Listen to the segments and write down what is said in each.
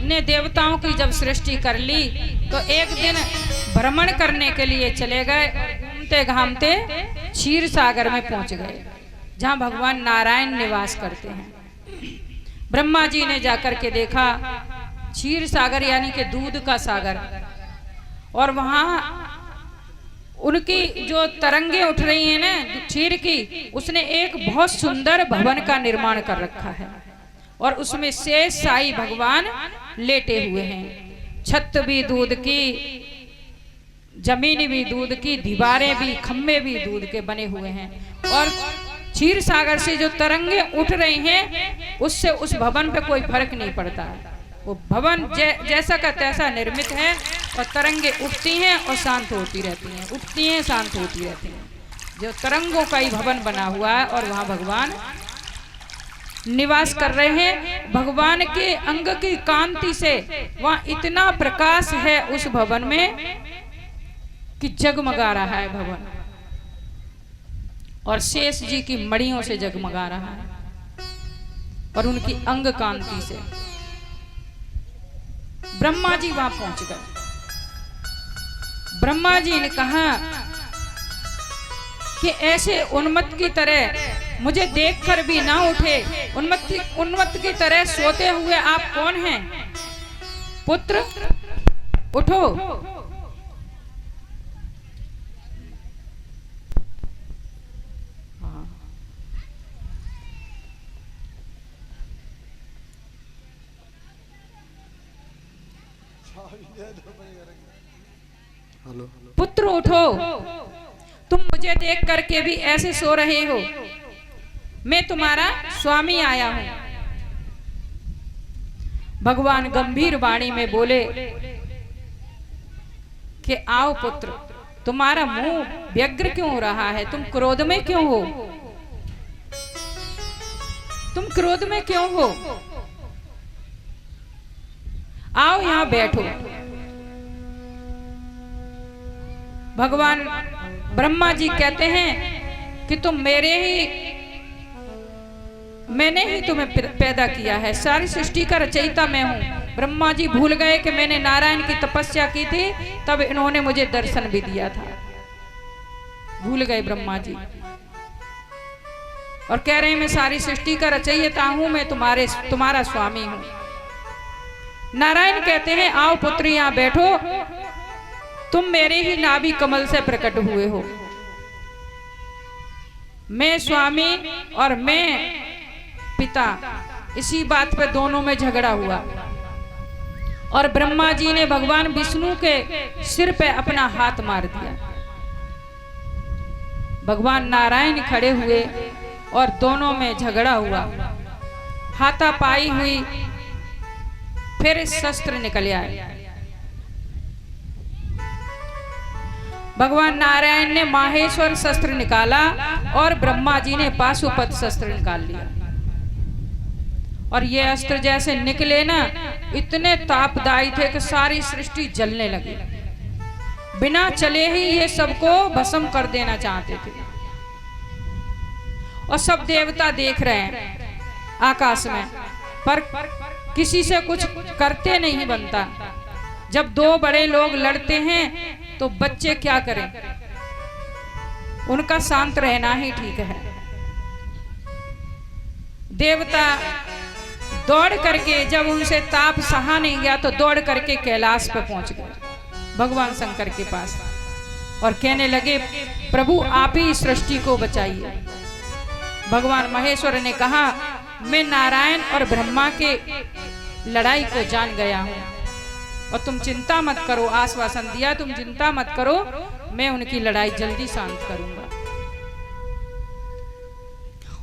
ने देवताओं की जब सृष्टि कर ली तो एक दिन भ्रमण करने के लिए चले गए। घूमते घामते क्षीर सागर में पहुंच गए, जहां भगवान नारायण निवास करते हैं। ब्रह्मा जी ने जाकर के देखा क्षीर सागर यानी कि दूध का सागर, और वहां उनकी जो तरंगे उठ रही हैं ना क्षीर की, उसने एक बहुत सुंदर भवन का निर्माण कर रखा है और उसमें शेष साई भगवान लेटे हुए हैं। छत भी दूध की, जमीन भी दूध की, दीवारें भी, खम्भे भी दूध के बने हुए हैं, और क्षीर सागर से जो तरंगे उठ रही हैं उससे उस भवन पे कोई फर्क नहीं पड़ता। वो भवन जैसा का तैसा निर्मित है और तरंगे उठती हैं और शांत होती रहती हैं, उठती हैं शांत होती रहती हैं। जो तरंगों का ही भवन बना हुआ है और वहां भगवान निवास कर रहे हैं। भगवान के अंग की कांति से वहां इतना प्रकाश है उस भवन में कि जगमगा रहा है भवन, और शेष जी की मड़ियों से जगमगा रहा है और उनकी अंग कांति से। ब्रह्मा जी वहां पहुंच गए। ब्रह्मा जी ने कहा कि ऐसे उन्मत्त की तरह मुझे देखकर भी ना उठे, उन्मत्त की तरह सोते हुए आप कौन हैं? पुत्र उठो। पुत्र उठो, तुम मुझे देख करके भी ऐसे सो रहे हो। मैं तुम्हारा स्वामी आया हूं। भगवान गंभीर वाणी में बोले कि आओ पुत्र, तुम्हारा मुंह व्यग्र क्यों हो रहा है? तुम क्रोध में क्यों हो? तुम क्रोध में क्यों हो? आओ यहां बैठो। भगवान ब्रह्मा जी कहते हैं कि तुम मैंने ही तुम्हें पैदा किया है, सारी सृष्टि का रचयिता मैं हूं। ब्रह्मा जी भूल गए कि मैंने नारायण की तपस्या की थी, तब इन्होंने मुझे दर्शन भी दिया था। भूल गए ब्रह्मा जी और कह रहे हैं मैं सारी सृष्टि का रचयिता हूं, मैं तुम्हारा स्वामी हूं। नारायण कहते हैं आओ पुत्र यहां बैठो, तुम मेरे ही नाभि कमल से प्रकट हुए हो। मैं स्वामी और मैं पिता, इसी बात पे दोनों में झगड़ा हुआ और ब्रह्मा जी ने भगवान विष्णु के सिर पे अपना हाथ मार दिया। भगवान नारायण खड़े हुए और दोनों में झगड़ा हुआ, हाथापाई हुई, फिर शस्त्र निकल आए। भगवान नारायण ने माहेश्वर शस्त्र निकाला और ब्रह्मा जी ने पाशुपत शस्त्र निकाल लिया, और ये अस्त्र जैसे निकले ना इतने तापदायी थे कि सारी सृष्टि जलने लगी। बिना चले ही ये सबको भस्म कर देना चाहते थे, और सब देवता देख रहे हैं आकाश में, पर किसी से कुछ करते नहीं बनता। जब दो बड़े लोग लड़ते हैं तो बच्चे क्या करें? उनका शांत रहना ही ठीक है। देवता दौड़ करके, जब उनसे ताप सहा नहीं गया तो दौड़ करके कैलाश पे पहुंच गए भगवान शंकर के पास और कहने लगे प्रभु आप ही सृष्टि को बचाइए। भगवान महेश्वर ने कहा मैं नारायण और ब्रह्मा के लड़ाई को जान गया हूं और तुम चिंता मत करो, आश्वासन दिया तुम चिंता मत करो, मैं उनकी लड़ाई जल्दी शांत करूंगा।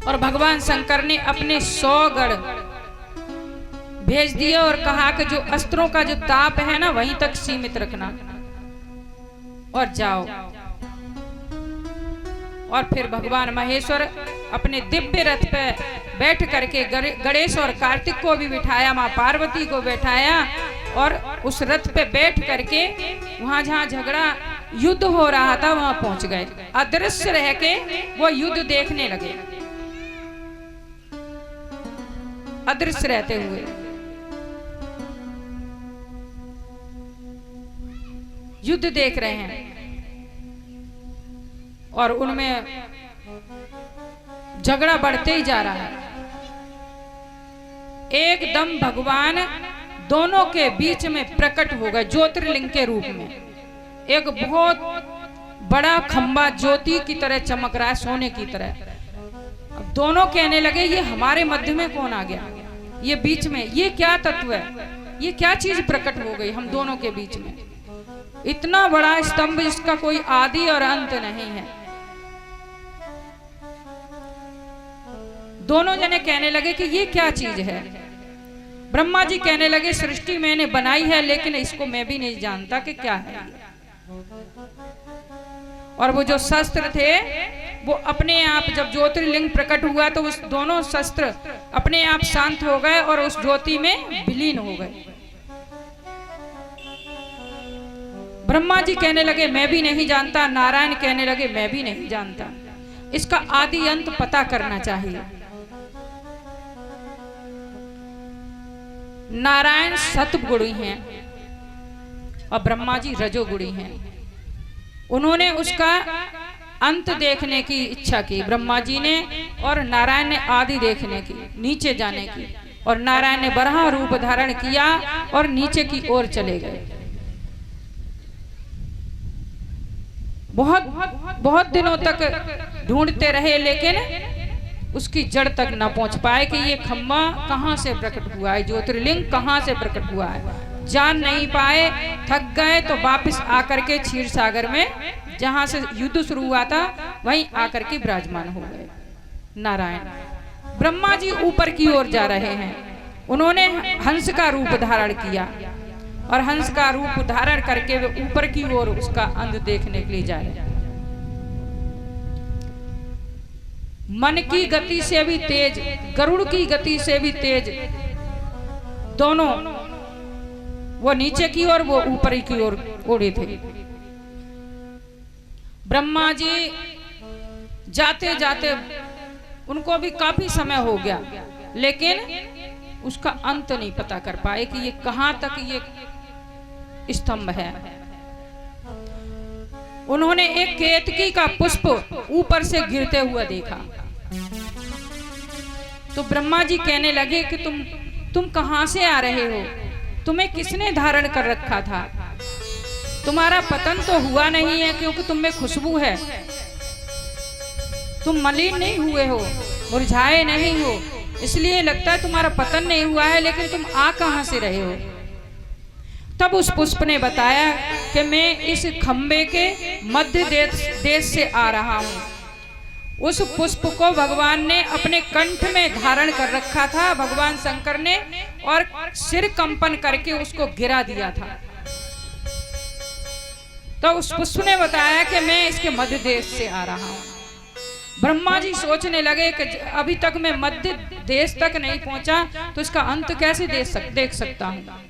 और भगवान शंकर ने अपने 100 गढ़ भेज दिए और कहा कि जो अस्त्रों का जो ताप है ना वहीं तक सीमित रखना और जाओ। और फिर भगवान महेश्वर अपने दिव्य रथ पे बैठ करके गणेश और कार्तिक को भी बिठाया, मां पार्वती को बैठाया और उस रथ पे बैठ करके वहां जहां झगड़ा युद्ध हो रहा था वहां पहुंच गए। अदृश्य रह के वो युद्ध देखने लगे, अदृश्य रहते हुए। युद्ध देख रहे हैं और उनमें झगड़ा बढ़ते ही जा रहा है। एकदम भगवान दोनों के बीच में प्रकट हो गए ज्योतिर्लिंग के रूप में। एक बहुत बड़ा खंबा ज्योति की तरह चमक रहा है, सोने की तरह। अब दोनों कहने लगे ये हमारे मध्य में कौन आ गया, ये बीच में ये क्या तत्व है, ये क्या चीज प्रकट हो गई हम दोनों के बीच में। इतना बड़ा स्तंभ जिसका कोई आदि और अंत नहीं है। दोनों जने कहने लगे कि ये क्या चीज है। ब्रह्मा जी कहने लगे सृष्टि मैंने बनाई है, लेकिन इसको मैं भी नहीं जानता कि क्या है। और वो जो शस्त्र थे वो अपने आप जब ज्योतिर्लिंग प्रकट हुआ तो उस दोनों शस्त्र अपने आप शांत हो गए और उस ज्योति में विलीन हो गए। ब्रह्मा जी कहने लगे मैं भी नहीं जानता, नारायण कहने लगे मैं भी नहीं जानता, इसका आदि अंत पता करना चाहिए। नारायण सतगुणी हैं और ब्रह्मा जी रजोगुणी हैं। उन्होंने उसका अंत देखने की इच्छा की ब्रह्मा जी ने, और नारायण ने आदि देखने की, नीचे जाने की। और नारायण ने बराह रूप धारण किया और नीचे की ओर चले गए। बहुत बहुत दिनों तक ढूंढते रहे, लेकिन उसकी जड़ तक न पहुंच पाए कि ये खम्बा कहां से प्रकट हुआ है, ज्योतिर्लिंग कहां से प्रकट हुआ है। जान नहीं पाए, थक गए तो वापस आकर के क्षीर सागर में जहां से युद्ध शुरू हुआ था वहीं आकर के विराजमान हो गए नारायण। ब्रह्मा जी ऊपर की ओर जा रहे हैं। उन्होंने हंस का रूप धारण किया और हंस का रूप धारण करके वे ऊपर की ओर उसका अंत देखने के लिए जा रहे हैं। मन की गति से भी तेज, गरुड़ की गति से भी तेज, दोनों वो नीचे की ओर वो ऊपर की ओर उड़े थे। ब्रह्मा जी जाते जाते उनको भी काफी समय हो गया, लेकिन उसका अंत नहीं पता कर पाए कि ये कहां तक ये स्तंभ है। उन्होंने एक केतकी का पुष्प ऊपर से गिरते हुए देखा तो ब्रह्मा जी कहने लगे कि तुम कहां से आ रहे हो, तुम्हें किसने धारण कर रखा था। तुम्हारा पतन तो हुआ नहीं है क्योंकि तुम में खुशबू है, तुम मलिन नहीं हुए हो, मुरझाए नहीं हो, इसलिए लगता है तुम्हारा पतन नहीं हुआ है, लेकिन तुम आ कहां से रहे हो। तब उस पुष्प ने बताया कि मैं इस खंबे के मध्य देश से आ रहा हूं। उस पुष्प को भगवान ने अपने कंठ में धारण कर रखा था, भगवान शंकर ने, और सिर कंपन करके उसको गिरा दिया था। तो उस पुष्प ने बताया कि मैं इसके मध्य देश से आ रहा हूं। ब्रह्मा जी सोचने लगे कि अभी तक मैं मध्य देश तक नहीं पहुंचा तो इसका अंत कैसे देख सकता हूं।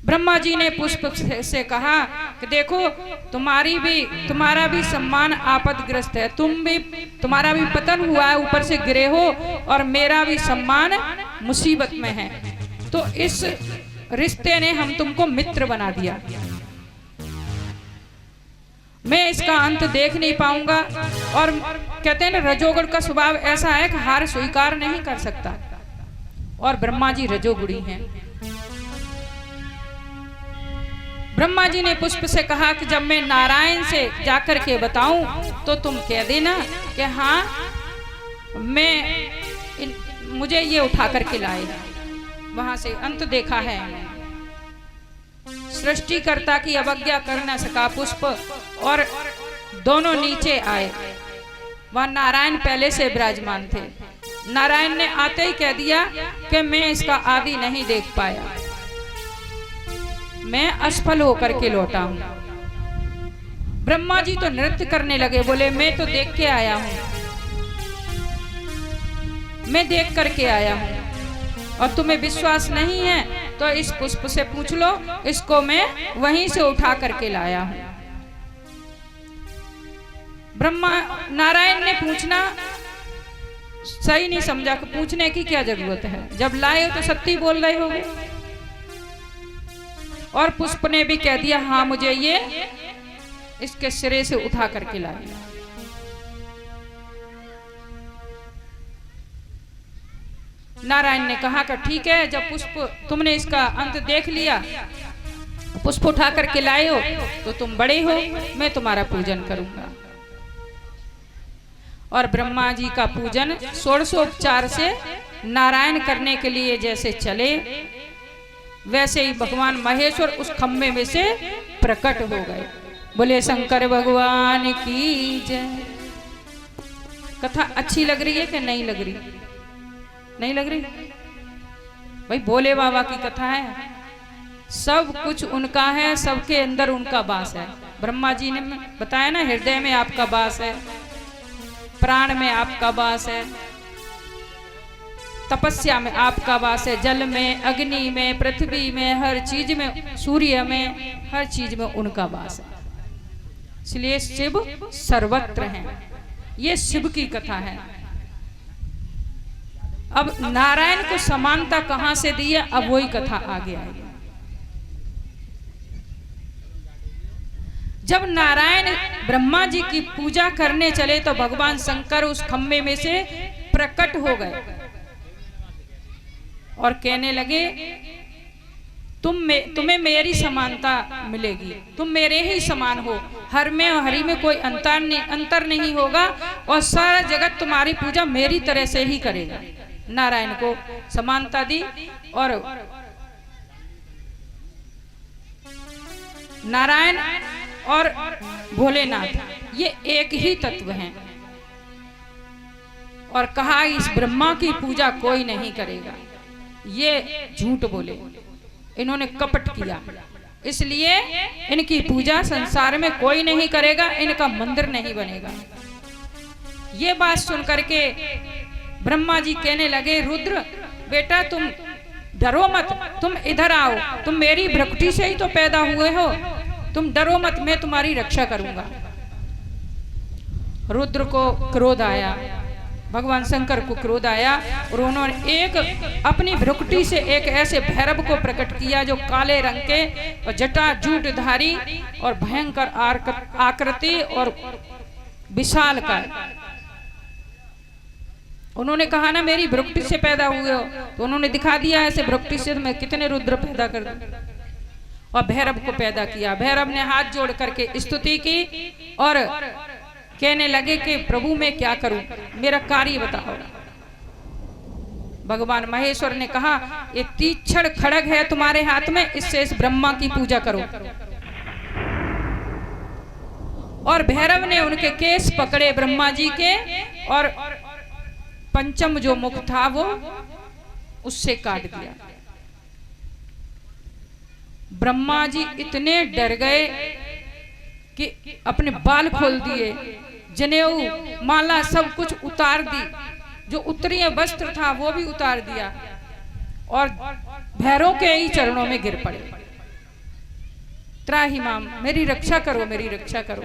ब्रह्मा जी ने पुष्प से कहा कि देखो तुम्हारा भी सम्मान आपदग्रस्त है, तुम्हारा भी पतन हुआ है, ऊपर से गिरे हो, और मेरा भी सम्मान मुसीबत में है। तो इस रिश्ते ने हम तुमको मित्र बना दिया। मैं इसका अंत देख नहीं पाऊंगा। और कहते हैं ना रजोगुण का स्वभाव ऐसा है कि हार स्वीकार नहीं कर सकता, और ब्रह्मा जी रजोगुणी हैं। ब्रह्मा जी ने पुष्प से कहा कि जब मैं नारायण से जाकर के बताऊं तो तुम कह देना कि हाँ मुझे ये उठा करके लाए। वहां से अंत देखा है। सृष्टिकर्ता की अवज्ञा कर न सका पुष्प, और दोनों नीचे आए। वह नारायण पहले से विराजमान थे। नारायण ने आते ही कह दिया कि मैं इसका आदि नहीं देख पाया, मैं असफल होकर के लौटा हूं। ब्रह्मा जी तो नृत्य करने लगे, बोले मैं तो देख के आया हूं, मैं देख करके आया हूं, और तुम्हें विश्वास नहीं है तो इस पुष्प से पूछ लो, इसको मैं वहीं से उठा करके लाया हूं। ब्रह्मा नारायण ने पूछना सही नहीं समझा कि पूछने की क्या जरूरत है, जब लाए हो तो सत्य बोल रहे हो। और पुष्प ने भी कह दिया हाँ मुझे ये इसके सिरे से उठा करके लाए। नारायण ने कहा कि ठीक है, जब पुष्प तुमने इसका अंत देख लिया, पुष्प उठा करके लाए हो तो तुम बड़े हो, मैं तुम्हारा पूजन करूंगा। और ब्रह्मा जी का पूजन षोडशोपचार से नारायण करने के लिए जैसे चले, वैसे ही भगवान महेश्वर उस खम्भे में से प्रकट हो गए। बोले शंकर भगवान की जय। कथा अच्छी लग रही है कि नहीं लग रही? नहीं लग रही? भाई भोले बाबा की कथा है, सब कुछ उनका है, सबके अंदर उनका वास है। ब्रह्मा जी ने बताया ना, हृदय में आपका वास है, प्राण में आपका वास है, तपस्या में आपका वास है, जल में, अग्नि में, पृथ्वी में, हर चीज में, सूर्य में, हर चीज में उनका वास है। इसलिए शिव सर्वत्र हैं। ये शिव की कथा है। अब नारायण को समानता कहां से दी है, अब वही कथा आगे आएगी। जब नारायण ब्रह्मा जी की पूजा करने चले तो भगवान शंकर उस खम्भे में से प्रकट हो गए और कहने लगे तुम्हें मेरी समानता मिलेगी, तुम मेरे ही समान हो, हर में और हरि में कोई अंतर नहीं होगा, और सारा जगत तुम्हारी पूजा मेरी तरह से ही करेगा। नारायण को समानता दी। और नारायण और भोलेनाथ ये एक ही तत्व हैं, और कहा इस ब्रह्मा की पूजा कोई नहीं करेगा। ये झूठ बोले, इन्होंने कपट किया, इसलिए इनकी पूजा संसार में कोई नहीं करेगा, इनका मंदिर नहीं बनेगा। ये बात सुन करके ब्रह्मा जी कहने लगे, रुद्र बेटा तुम डरो मत, तुम इधर आओ, तुम मेरी भ्रकुटी से ही तो पैदा हुए हो, तुम डरो मत, मैं तुम्हारी रक्षा करूंगा। रुद्र को क्रोध आया, भगवान शंकर को क्रोध आया, और उन्होंने एक अपनी भ्रुकुटी से एक ऐसे भैरव को प्रकट किया जो काले रंग के और जटा जूटधारी और भयंकर आकृति और विशाल का। उन्होंने कहा ना मेरी भ्रुकुटी से पैदा हुए हो, तो उन्होंने दिखा दिया ऐसे भ्रुकुटी से मैं कितने रुद्र पैदा कर दूं, और भैरव को पैदा किया। भैरव ने हाथ जोड़ करके स्तुति की और कहने लगे कि प्रभु मैं क्या करूं, मेरा कार्य बताओ। भगवान महेश्वर ने कहा ये तीक्ष्ण खड्ग है तुम्हारे हाथ में, इससे इस ब्रह्मा की पूजा करो। और भैरव ने उनके केस पकड़े ब्रह्मा जी के, और पंचम जो मुख था वो उससे काट दिया। ब्रह्मा जी इतने डर गए कि अपने बाल खोल दिए, जनेऊ माला सब कुछ उतार दी, जो उत्तरीय वस्त्र था वो भी उतार दिया, और भैरव के ही चरणों में गिर पड़े। त्राहिमाम मेरी रक्षा करो, मेरी रक्षा करो।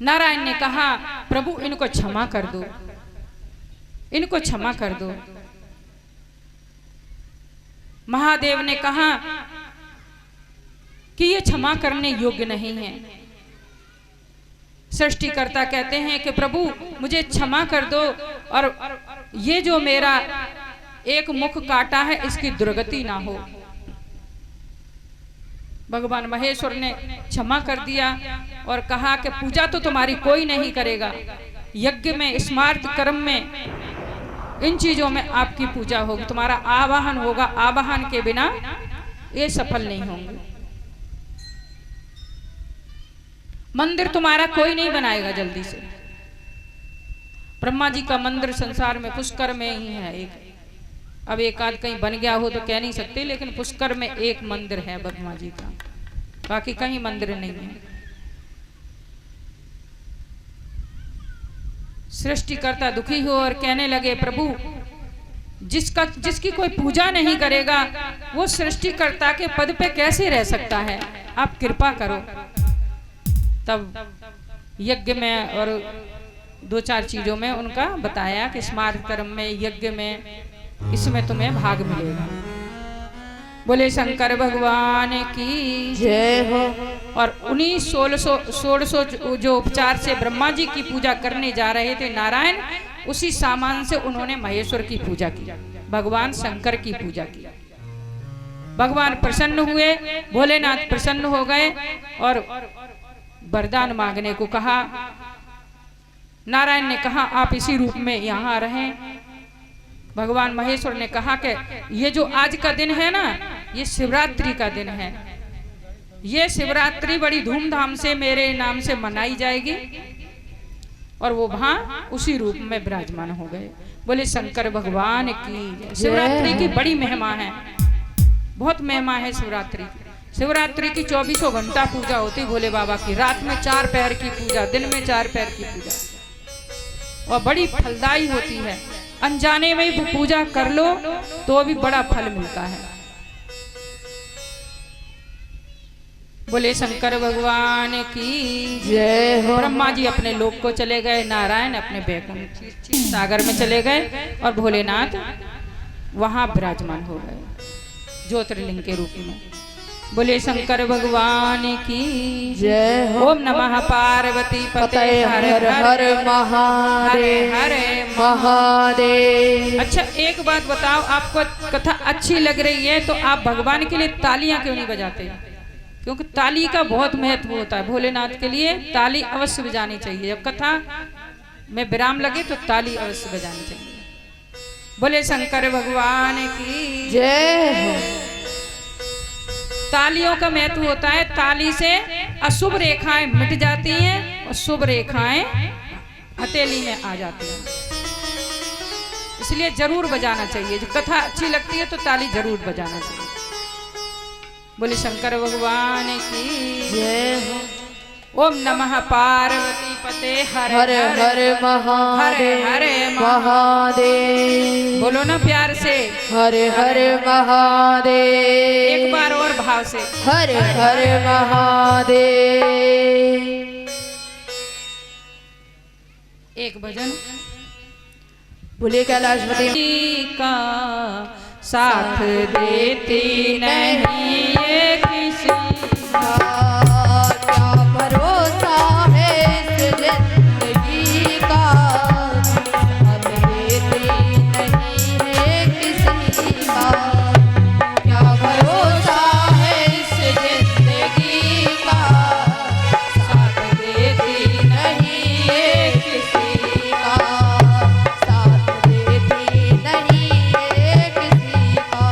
नारायण ने कहा प्रभु इनको क्षमा कर दो, इनको क्षमा कर दो। महादेव ने कहा कि ये क्षमा करने योग्य नहीं है। सृष्टिकर्ता कहते हैं कि प्रभु मुझे क्षमा कर दो, और ये जो मेरा एक मुख काटा है इसकी दुर्गति ना हो। भगवान महेश्वर ने क्षमा कर दिया और कहा कि पूजा तो तुम्हारी कोई नहीं करेगा, यज्ञ में, स्मार्त कर्म में, इन चीजों में आपकी पूजा होगी, तुम्हारा आवाहन होगा, आवाहन के बिना ये सफल नहीं होंगे। मंदिर तुम्हारा कोई नहीं बनाएगा जल्दी से। ब्रह्मा जी का मंदिर संसार में पुष्कर में ही है एक, अब एक आध कहीं बन गया हो तो कह नहीं सकते, लेकिन पुष्कर में एक मंदिर है ब्रह्मा जी का, बाकी कहीं मंदिर नहीं है। सृष्टिकर्ता दुखी हो और कहने लगे प्रभु जिसकी कोई पूजा नहीं करेगा वो सृष्टिकर्ता के पद पे कैसे रह सकता है, आप कृपा करो। तब यज्ञ में और दो चार चीजों में उनका बताया कि स्मार्त कर्म में, यज्ञ में, इसमें तुम्हें भाग मिलेगा। बोले शंकर भगवान की जय हो। और उन्हीं 1600 जो उपचार से ब्रह्मा जी की पूजा करने जा रहे थे नारायण, उसी सामान से उन्होंने महेश्वर की पूजा की, भगवान शंकर की पूजा की। भगवान प्रसन्न हुए, भोलेनाथ प्रसन्न हो गए और वरदान मांगने को कहा। नारायण ने कहा आप इसी रूप में यहाँ रहें। भगवान महेश्वर ने कहा कि ये जो आज का दिन है ना, ये शिवरात्रि का दिन है, ये शिवरात्रि बड़ी धूमधाम से मेरे नाम से मनाई जाएगी। और वो वहां उसी रूप में विराजमान हो गए। बोले शंकर भगवान की। शिवरात्रि की बड़ी महिमा है, बहुत महिमा है शिवरात्रि। शिवरात्रि की 24 घंटा पूजा होती भोले बाबा की। रात में 4 पहर की पूजा, दिन में 4 पहर की पूजा, और बड़ी फलदायी होती है। अनजाने में भी पूजा कर लो तो भी बड़ा फल मिलता है। बोले शंकर भगवान की जय हो। ब्रह्मा जी अपने लोक को चले गए, नारायण अपने बैकुंठ सागर में चले गए और भोलेनाथ वहां विराजमान हो गए ज्योतिर्लिंग के रूप में। बोले शंकर भगवान की जय हो। ओम नमः पार्वती पते हर हर हर महादेव हर महादेव। अच्छा एक बात बताओ, आपको कथा अच्छी लग रही है तो आप भगवान के लिए तालियां क्यों नहीं बजाते? क्योंकि ताली का बहुत महत्व होता है। भोलेनाथ के लिए ताली अवश्य बजानी चाहिए। जब कथा में विराम लगे तो ताली अवश्य बजानी चाहिए। बोले शंकर भगवान की जय हो। तालियों का महत्व होता है, ताली से अशुभ रेखाएं मिट जाती हैं और शुभ रेखाएं हथेली में आ जाती हैं। इसलिए जरूर बजाना चाहिए। जो कथा अच्छी लगती है तो ताली जरूर बजाना चाहिए। बोले शंकर भगवान की जय हो। ओम नमः पार्वती पते हर हर हर महादेव हर महादेव। बोलो ना प्यार से, हर हर महादेव। एक बार और भाव से, हर हर महादेव। एक भजन। बोले कैलाशपति का साथ देती नहीं ये किसी का, क्या भरोसा है इस जिंदगी का, साथ देती नहीं है किसी का, क्या भरोसा है इस जिंदगी का, साथ देती नहीं है किसी का, साथ देती नहीं है किसी का।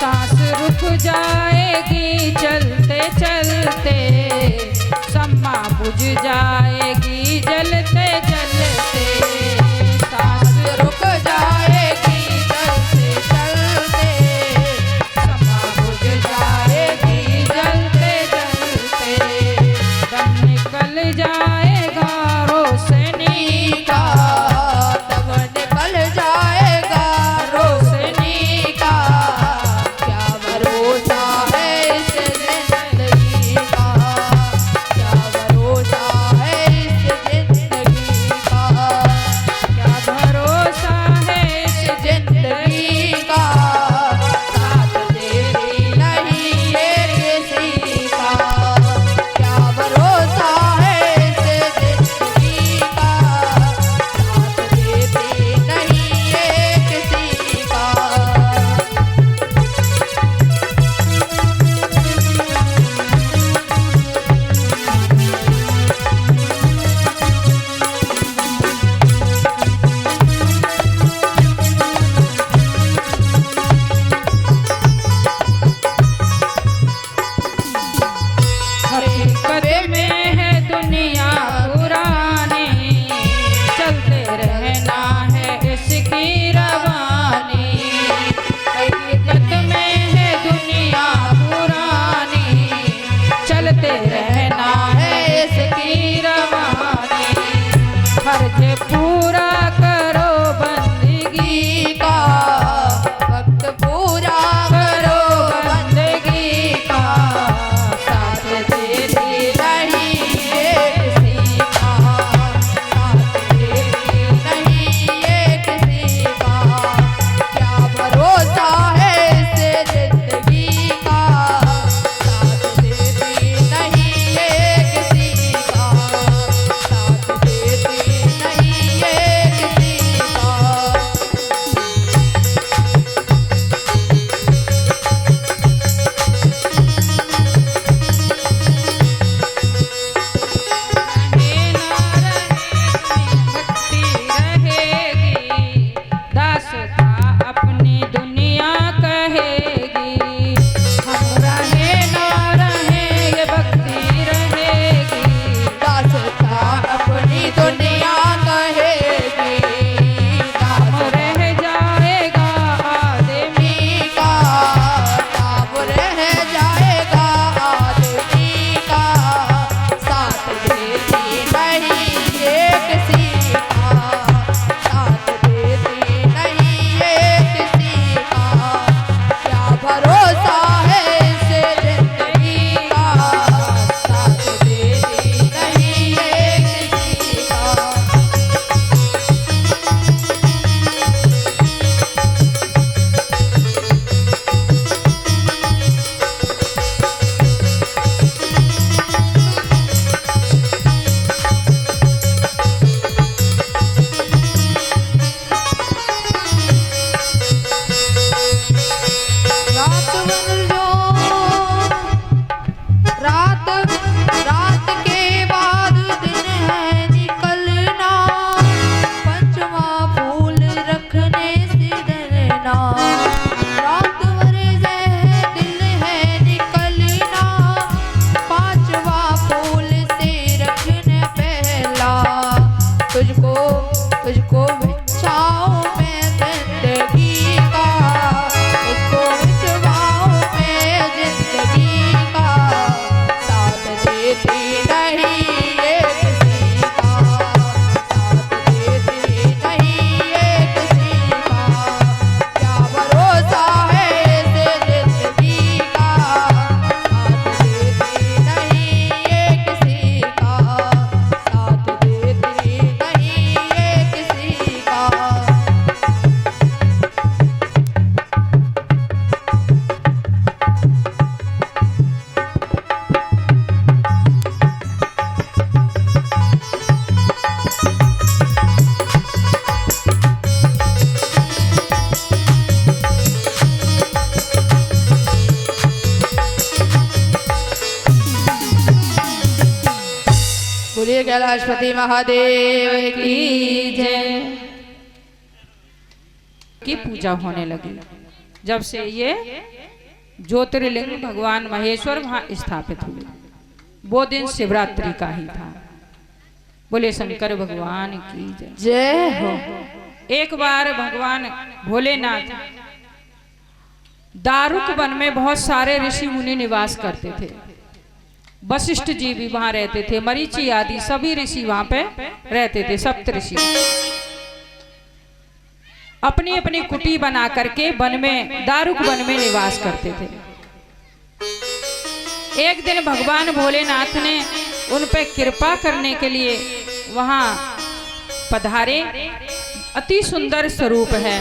सांस रुक जाएगी चलते चलते, सम्मा बुझ जाएगी जलते जलते, सांस रुक जाएगी चलते चलते, सम्मा बुझ जाएगी जलते जलते, दम निकल जाएगा रोशनी का तब निकल जाएगा रोशनी का, क्या भरोसा है इस जिंदगी का, क्या भरोसा है इस रहेगी, हम रहे ना रहे ये भक्ति रहेगी। दास था अपनी दुनिया कहेगी, नाम रह जाएगा आदमी का नाम रह जाएगा आदमी का, साथ देती नहीं ये किसी का, साथ देती नहीं ये किसी का, क्या भरोसा है इस जिंदगी का, साथ देती नहीं ये किसी का। रात बन जो रात रात के बाद दिन है निकलना, पंचवा फूल रखने से डरना, रात भर दिन है निकलना, पांचवा फूल से रखने पहला, तुझको तुझको बिछाओ मैं जिंदगी का, तुझको बिछवाओ मैं जिंदगी का, साथ देती नहीं ये किसी का, साथ देती नहीं ये किसी का, क्या भरोसा है इस जिंदगी का, साथ देती नहीं ये किसी का, साथ देती नहीं ये किसी का। बोलिए कैलाशपति महादेव की की जय की पूजा होने लगी। जब से ये ज्योतिर्लिंग भगवान महेश्वर वहां स्थापित हुए, वो दिन शिवरात्रि का ही था। बोले शंकर भगवान की जय। जय हो। एक बार भगवान भोलेनाथ दारुक वन में बहुत सारे ऋषि मुनि निवास करते थे। वशिष्ठ जी भी वहां रहते थे, मरीचि आदि सभी ऋषि वहां पे रहते थे, सप्त ऋषि अपनी अपनी कुटी बना करके वन में, दारुक वन में निवास करते थे। एक दिन भगवान भोलेनाथ ने उन पे कृपा करने के लिए वहां पधारे। अति सुंदर स्वरूप है,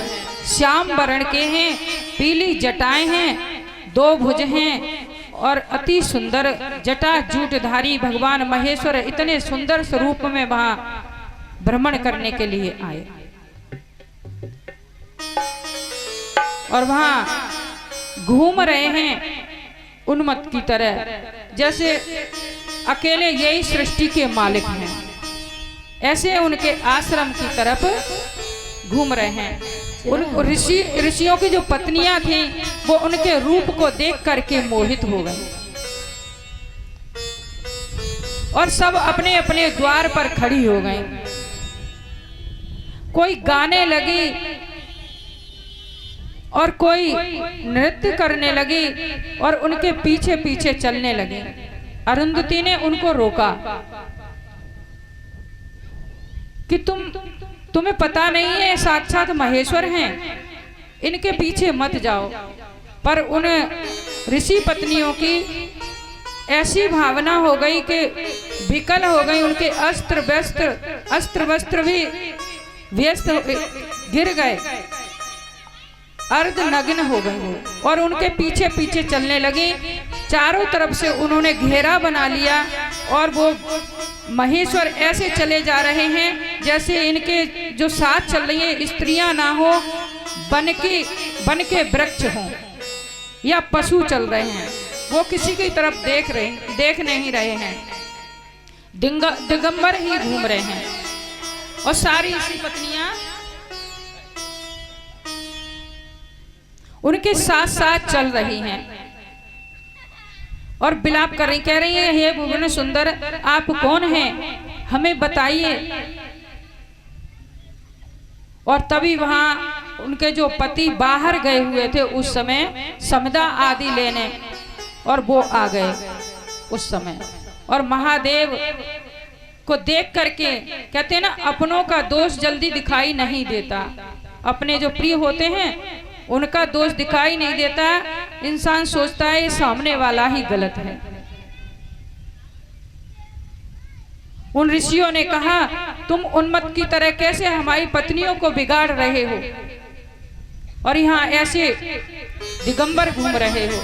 श्याम वर्ण के हैं, पीली जटाएं हैं, दो भुज हैं और अति सुंदर जटा जूटधारी भगवान महेश्वर इतने सुंदर स्वरूप में वहां भ्रमण करने के लिए आए। और वहां घूम रहे हैं उन्मत्त की तरह, जैसे अकेले यही सृष्टि के मालिक हैं, ऐसे उनके आश्रम की तरफ घूम रहे हैं। उन ऋषियों की जो पत्नियां थीं वो उनके रूप को देख करके मोहित हो गए और सब अपने अपने द्वार पर खड़ी हो गई। कोई गाने लगी और कोई नृत्य करने लगी और उनके पीछे पीछे चलने लगी। अरुंधति ने उनको रोका कि तुम्हें पता नहीं है साक्षात महेश्वर हैं, इनके पीछे मत जाओ। पर उन ऋषि पत्नियों की ऐसी भावना हो गई कि विकल हो गई, उनके अस्त्र वस्त्र भी व्यस्त गिर गए, अर्ध नग्न हो गए वो, और उनके पीछे पीछे चलने लगी। चारों तरफ से उन्होंने घेरा बना लिया और वो महेश्वर ऐसे चले जा रहे हैं जैसे इनके जो साथ चल रही है स्त्रियां ना हो, बन के वृक्ष हों या पशु चल रहे हैं, वो किसी की तरफ देख नहीं रहे हैं, दिगंबर ही घूम रहे हैं। और सारी इसी पत्नियां उनके साथ साथ चल रही हैं और बिलाप कर रही, कह रही है, हे भुवन सुंदर आप कौन हैं, हमें बताइए। और तभी वहां उनके जो पति बाहर गए हुए थे उस समय समदा आदि लेने, और वो आ गए उस समय। और महादेव को देख करके कहते हैं ना, अपनों का दोष जल्दी दिखाई नहीं देता, अपने जो प्रिय होते हैं उनका दोष दिखाई नहीं देता। इंसान सोचता है ये सामने वाला ही गलत है। उन ऋषियों ने कहा, तुम उन्मत्त की तरह कैसे हमारी पत्नियों को बिगाड़ रहे हो और यहाँ ऐसे दिगंबर घूम रहे हो,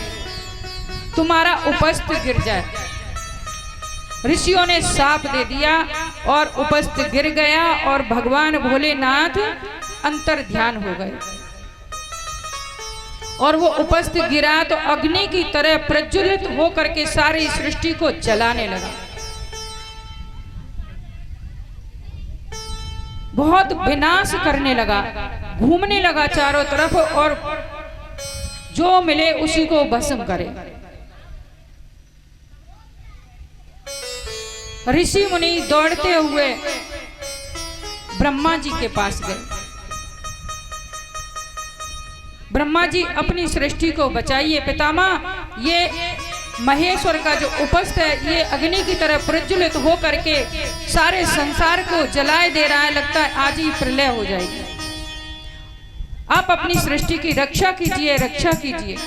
तुम्हारा उपस्थ गिर जाए। ऋषियों ने शाप दे दिया और उपस्थ गिर गया और भगवान भोलेनाथ अंतर ध्यान हो गए। और वो उपस्थ गिरा तो अग्नि की तरह प्रज्वलित होकर के सारी सृष्टि को जलाने लगा। बहुत विनाश करने लगा, घूमने लगा चारों तरफ और जो मिले उसी को भस्म करे। ऋषि मुनि दौड़ते हुए ब्रह्मा जी के पास गए। ब्रह्मा जी अपनी सृष्टि को बचाइए पितामह, ये महेश्वर का जो उपस्थ है ये अग्नि की तरह प्रज्वलित हो करके सारे संसार को जलाए दे रहा है, लगता है आज ही प्रलय हो जाएगी। आप अपनी सृष्टि की रक्षा कीजिए, रक्षा कीजिए।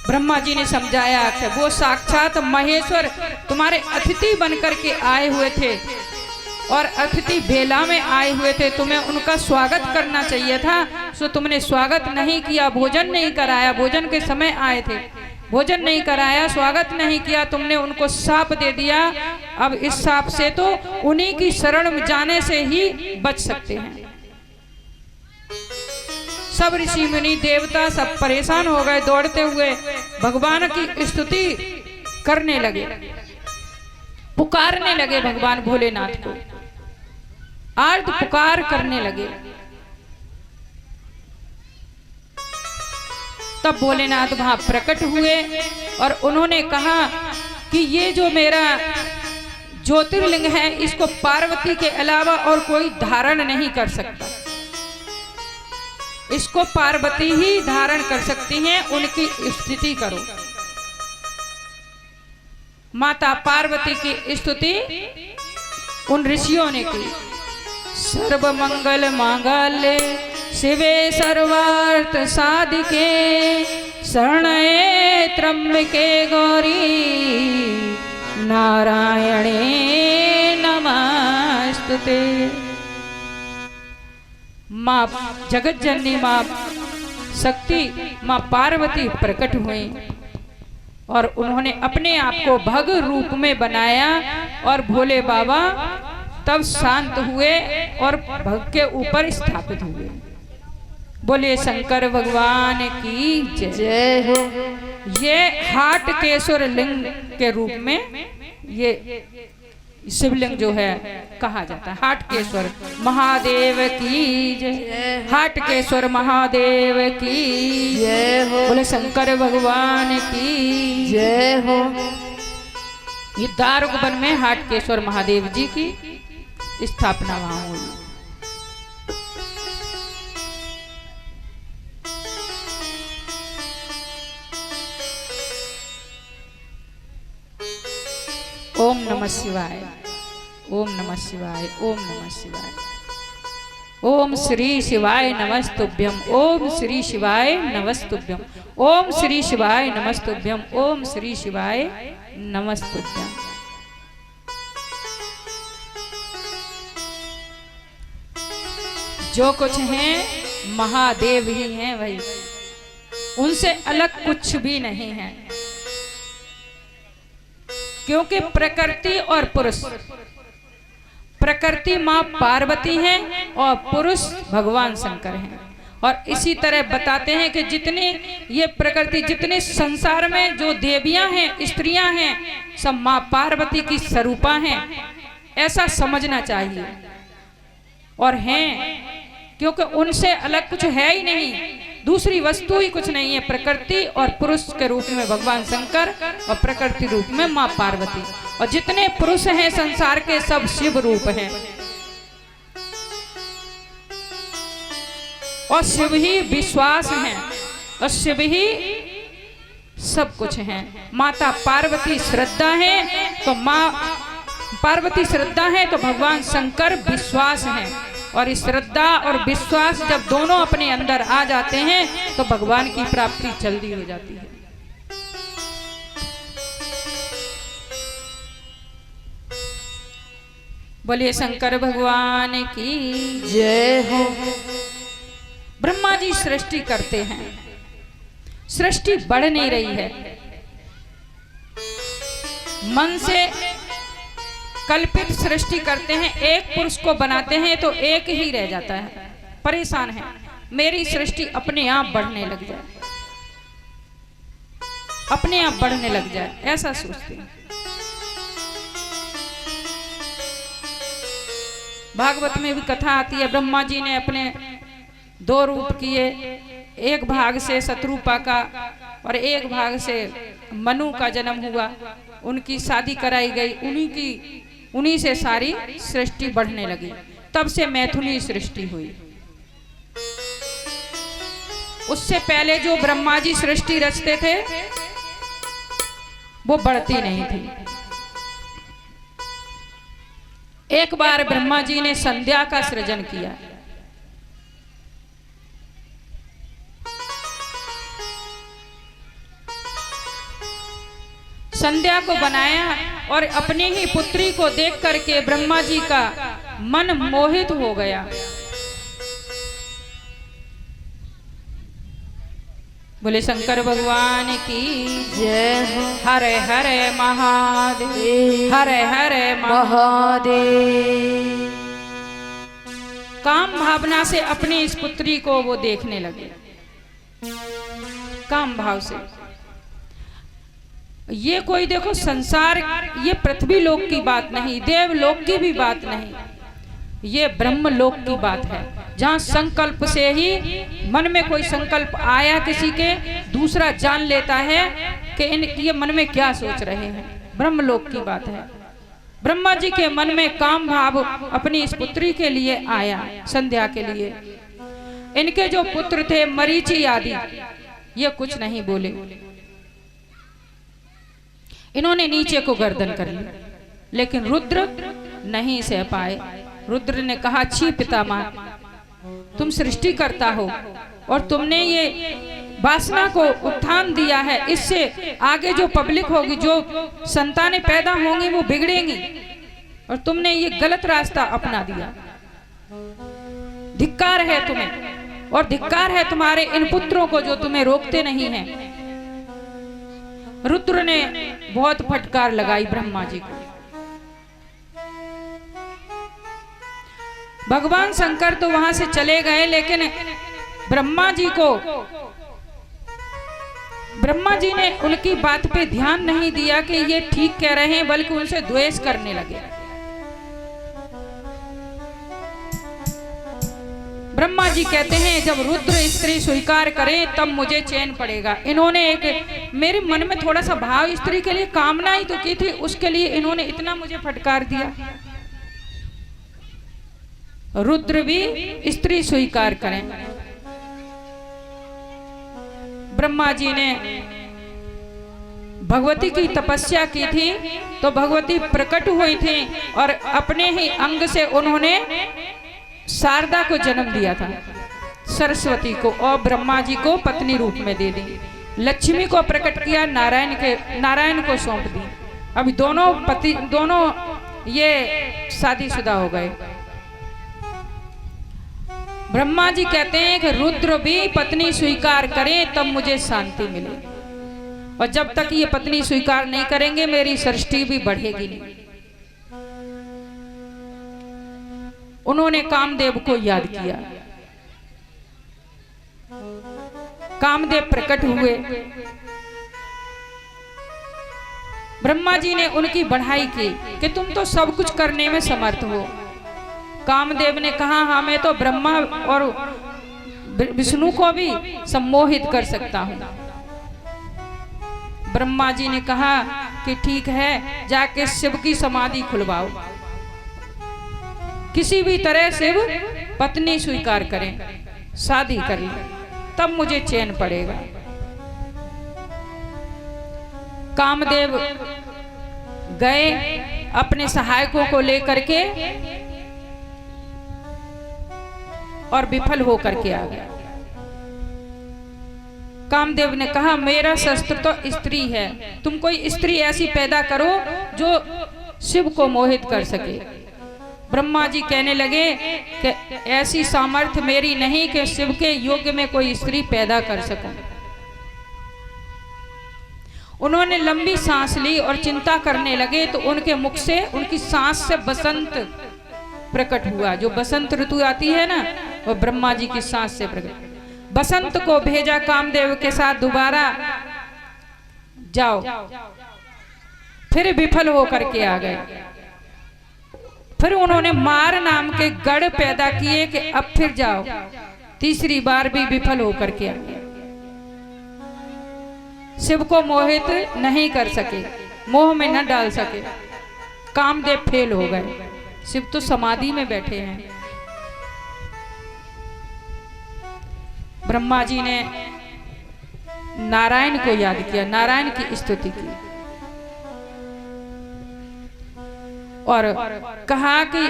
ब्रह्मा जी ने समझाया कि वो साक्षात महेश्वर तुम्हारे अतिथि बनकर के आए हुए थे और अतिथि बेला में आए हुए थे, तुम्हें उनका स्वागत करना चाहिए था, सो तुमने स्वागत नहीं किया, भोजन नहीं कराया। भोजन के समय आए थे, भोजन नहीं कराया, स्वागत नहीं किया, तुमने उनको शाप दे दिया। अब इस शाप से तो उन्हीं की शरण में जाने से ही बच सकते हैं। सब ऋषि मुनि देवता सब परेशान हो गए, दौड़ते हुए भगवान की स्तुति करने लगे, पुकारने लगे भगवान भोलेनाथ को, आर्त पुकार करने लगे। तब भोलेनाथ वहां प्रकट हुए और उन्होंने कहा कि ये जो मेरा ज्योतिर्लिंग है इसको पार्वती के अलावा और कोई धारण नहीं कर सकता, इसको पार्वती ही धारण कर सकती हैं, उनकी स्तुति करो। माता पार्वती की स्तुति उन ऋषियों ने की। सर्व मंगल मांगल्ये शिवे सर्वार्थ साधिके शरण्ये त्र्यंबके गौरी नारायणे नमस्तुते। माँ जगत जननी माँ शक्ति माँ पार्वती प्रकट हुई और उन्होंने अपने आप को भग रूप में बनाया और भोले बाबा तब शांत हुए और भग के ऊपर स्थापित हुए। बोले शंकर भगवान की जय हो। ये हाट केश्वर लिंग के रूप में ये शिवलिंग जो है कहा जाता है। हाट केश्वर महादेव की जय, हाट केश्वर महादेव की जय हो। बोले शंकर भगवान की जय हो। ये दारुक वन में हाट केश्वर महादेव जी की स्थापना वहां हुई। ओम नमः शिवाय, ओम नमः शिवाय, ओम नमः शिवाय। ओम श्री शिवाय नमस्तुभ्यम, ओम श्री शिवाय नमस्तुभ्यम, ओम श्री शिवाय नमस्तुभ्यम, ओम श्री शिवाय नमस्तुभ्यम। जो कुछ हैं महादेव ही हैं भाई, उनसे अलग कुछ भी नहीं है। क्योंकि प्रकृति और पुरुष, प्रकृति माँ पार्वती है और पुरुष भगवान शंकर हैं। और इसी तरह बताते हैं कि जितने ये प्रकृति, जितने संसार में जो देवियां हैं, स्त्रियां हैं, सब माँ पार्वती की स्वरूपा हैं, ऐसा समझना चाहिए। और हैं क्योंकि उनसे अलग कुछ है ही नहीं, दूसरी वस्तु ही कुछ नहीं है। प्रकृति और पुरुष के रूप में भगवान शंकर और प्रकृति रूप में मां पार्वती, और जितने पुरुष हैं संसार के सब शिव रूप हैं, और शिव ही विश्वास है, और शिव ही सब कुछ है। माता पार्वती श्रद्धा है तो मां पार्वती श्रद्धा है तो भगवान शंकर विश्वास है, और इस श्रद्धा और विश्वास जब दोनों अपने अंदर आ जाते हैं तो भगवान की प्राप्ति जल्दी हो जाती है। बोलिए शंकर भगवान की जय हो। ब्रह्मा जी सृष्टि करते हैं, सृष्टि बढ़ नहीं रही है, मन से कल्पित सृष्टि करते हैं, एक पुरुष को बनाते हैं तो एक ही रह जाता है, परेशान है। मेरी सृष्टि अपने आप बढ़ने लग जाए, अपने आप बढ़ने लग जाए, ऐसा सोचते हैं। भागवत में भी कथा आती है, ब्रह्मा जी ने अपने 2 रूप किए, एक भाग से शत्रुपा का और एक भाग से मनु का जन्म हुआ, उनकी शादी कराई गई, उन्हीं से सारी सृष्टि बढ़ने लगी। तब से मैथुनी सृष्टि हुई। उससे पहले जो ब्रह्मा जी सृष्टि रचते थे वो बढ़ती नहीं थी। एक बार ब्रह्मा जी ने संध्या का सृजन किया, संध्या को बनाया, और अपनी ही पुत्री को देख करके ब्रह्मा जी का मन मोहित हो गया। बोले शंकर भगवान की जय हो। हरे हरे महादेव, हरे हरे महादेव। काम भावना से अपनी इस पुत्री को वो देखने लगे, काम भाव से। ये कोई देखो संसार, ये पृथ्वी लोक की बात नहीं, देवलोक की भी बात नहीं, ये ब्रह्म लोक की बात है, जहाँ संकल्प से ही मन में कोई संकल्प आया किसी के, दूसरा जान लेता है कि ये मन में क्या सोच रहे हैं। ब्रह्म लोक की बात है। ब्रह्मा जी के मन में काम भाव अपनी इस पुत्री के लिए आया, संध्या के लिए। इनके जो पुत्र थे मरीचि आदि, ये कुछ नहीं बोले, इन्होंने नीचे को गर्दन कर ली, लेकिन रुद्र नहीं सह पाए। रुद्र ने कहा, छी पितामह, तुम सृष्टि करता हो और तुमने ये वासना को उत्थान दिया है, इससे आगे जो पब्लिक होगी, जो संतानें पैदा होंगी वो बिगड़ेंगी, और तुमने ये गलत रास्ता अपना दिया। धिक्कार है तुम्हें, और धिक्कार है तुम्हारे इन पुत्रों को जो तुम्हें रोकते नहीं हैं। रुद्र ने बहुत फटकार लगाई ब्रह्मा जी को। भगवान शंकर तो वहां से चले गए, लेकिन ब्रह्मा जी ने उनकी बात पे ध्यान नहीं दिया कि ये ठीक कह रहे हैं, बल्कि उनसे द्वेष करने लगे। ब्रह्मा जी कहते हैं, जब रुद्र स्त्री स्वीकार करें तब मुझे चैन पड़ेगा। इन्होंने एक मेरे मन में थोड़ा सा भाव स्त्री के लिए कामना ही तो की थी, उसके लिए इन्होंने इतना मुझे फटकार दिया। रुद्र भी स्त्री स्वीकार करें। ब्रह्मा जी ने भगवती की तपस्या की थी, तो भगवती प्रकट हुई थी, और अपने ही अंग से उन्होंने शारदा को जन्म दिया था, सरस्वती को, और ब्रह्मा जी को पत्नी रूप में दे दी। लक्ष्मी को प्रकट किया, नारायण को सौंप दी। अभी दोनों ये शादीशुदा हो गए। ब्रह्मा जी कहते हैं कि रुद्र भी पत्नी स्वीकार करें तब मुझे शांति मिले, और जब तक ये पत्नी स्वीकार नहीं करेंगे मेरी सृष्टि भी बढ़ेगी नहीं। उन्होंने कामदेव को याद किया, कामदेव प्रकट हुए। ब्रह्मा जी ने उनकी बढ़ाई की कि तुम तो सब कुछ करने में समर्थ हो, कामदेव ने कहा हाँ मैं तो ब्रह्मा और विष्णु को भी सम्मोहित कर सकता हूँ। ब्रह्मा जी ने कहा कि ठीक है, जाके शिव की समाधि खुलवाओ, किसी भी तरह शिव पत्नी स्वीकार करें, शादी कर ले, तब मुझे चैन पड़ेगा। कामदेव गए अपने सहायकों को लेकर के और विफल होकर के आ गया। कामदेव ने कहा मेरा शस्त्र तो स्त्री है, तुम कोई स्त्री ऐसी पैदा करो जो शिव को मोहित कर सके। ब्रह्मा जी कहने लगे कि ऐसी सामर्थ्य मेरी नहीं कि शिव के योग्य में कोई स्त्री पैदा कर सकूं। उन्होंने लंबी सांस ली और चिंता करने लगे तो उनके मुख से, उनकी सांस से बसंत प्रकट हुआ। जो बसंत ऋतु आती है ना, वो ब्रह्मा जी की सांस से प्रकट। बसंत को भेजा कामदेव के साथ, दोबारा जाओ, फिर विफल होकर के आ गए। फिर उन्होंने मार नाम के गढ़ पैदा किए कि अब फिर जाओ, तीसरी बार भी विफल होकर के आ गए। शिव को मोहित नहीं कर सके, मोह में न डाल सके, कामदेव फेल हो गए। शिव तो समाधि में बैठे हैं। ब्रह्मा जी ने नारायण को याद किया, नारायण की स्तुति की और कहा कि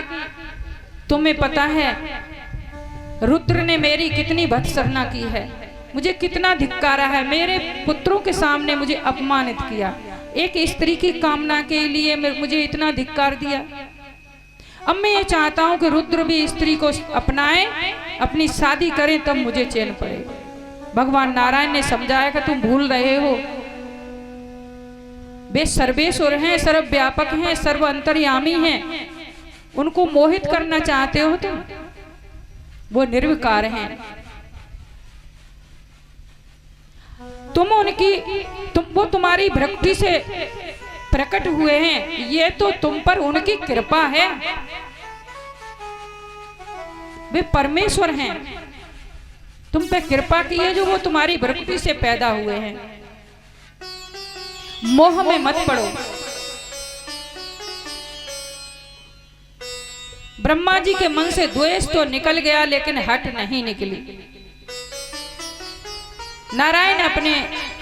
तुम्हें पता है रुद्र ने मेरी कितनी भत्सरना की है, मुझे कितना धिक्कारा है, मेरे पुत्रों के सामने मुझे अपमानित किया, एक स्त्री की कामना के लिए मुझे इतना धिक्कार दिया। अब मैं ये चाहता हूं कि रुद्र भी स्त्री को अपनाए, अपनी शादी करें, तब मुझे चैन पड़े। भगवान नारायण ने समझाया कि तुम भूल रहे हो, वे सर्वेश्वर हैं, सर्वव्यापक हैं, सर्व अंतर्यामी हैं, उनको मोहित करना चाहते हो तुम, वो निर्विकार हैं। वो तुम्हारी भक्ति से प्रकट हुए हैं, ये तो तुम पर उनकी कृपा है, वे परमेश्वर हैं, तुम पे कृपा की है जो वो तुम्हारी भक्ति से पैदा हुए हैं। मोह में मत पड़ो। ब्रह्मा जी के मन से द्वेष तो निकल गया लेकिन हट नहीं निकली। नारायण अपने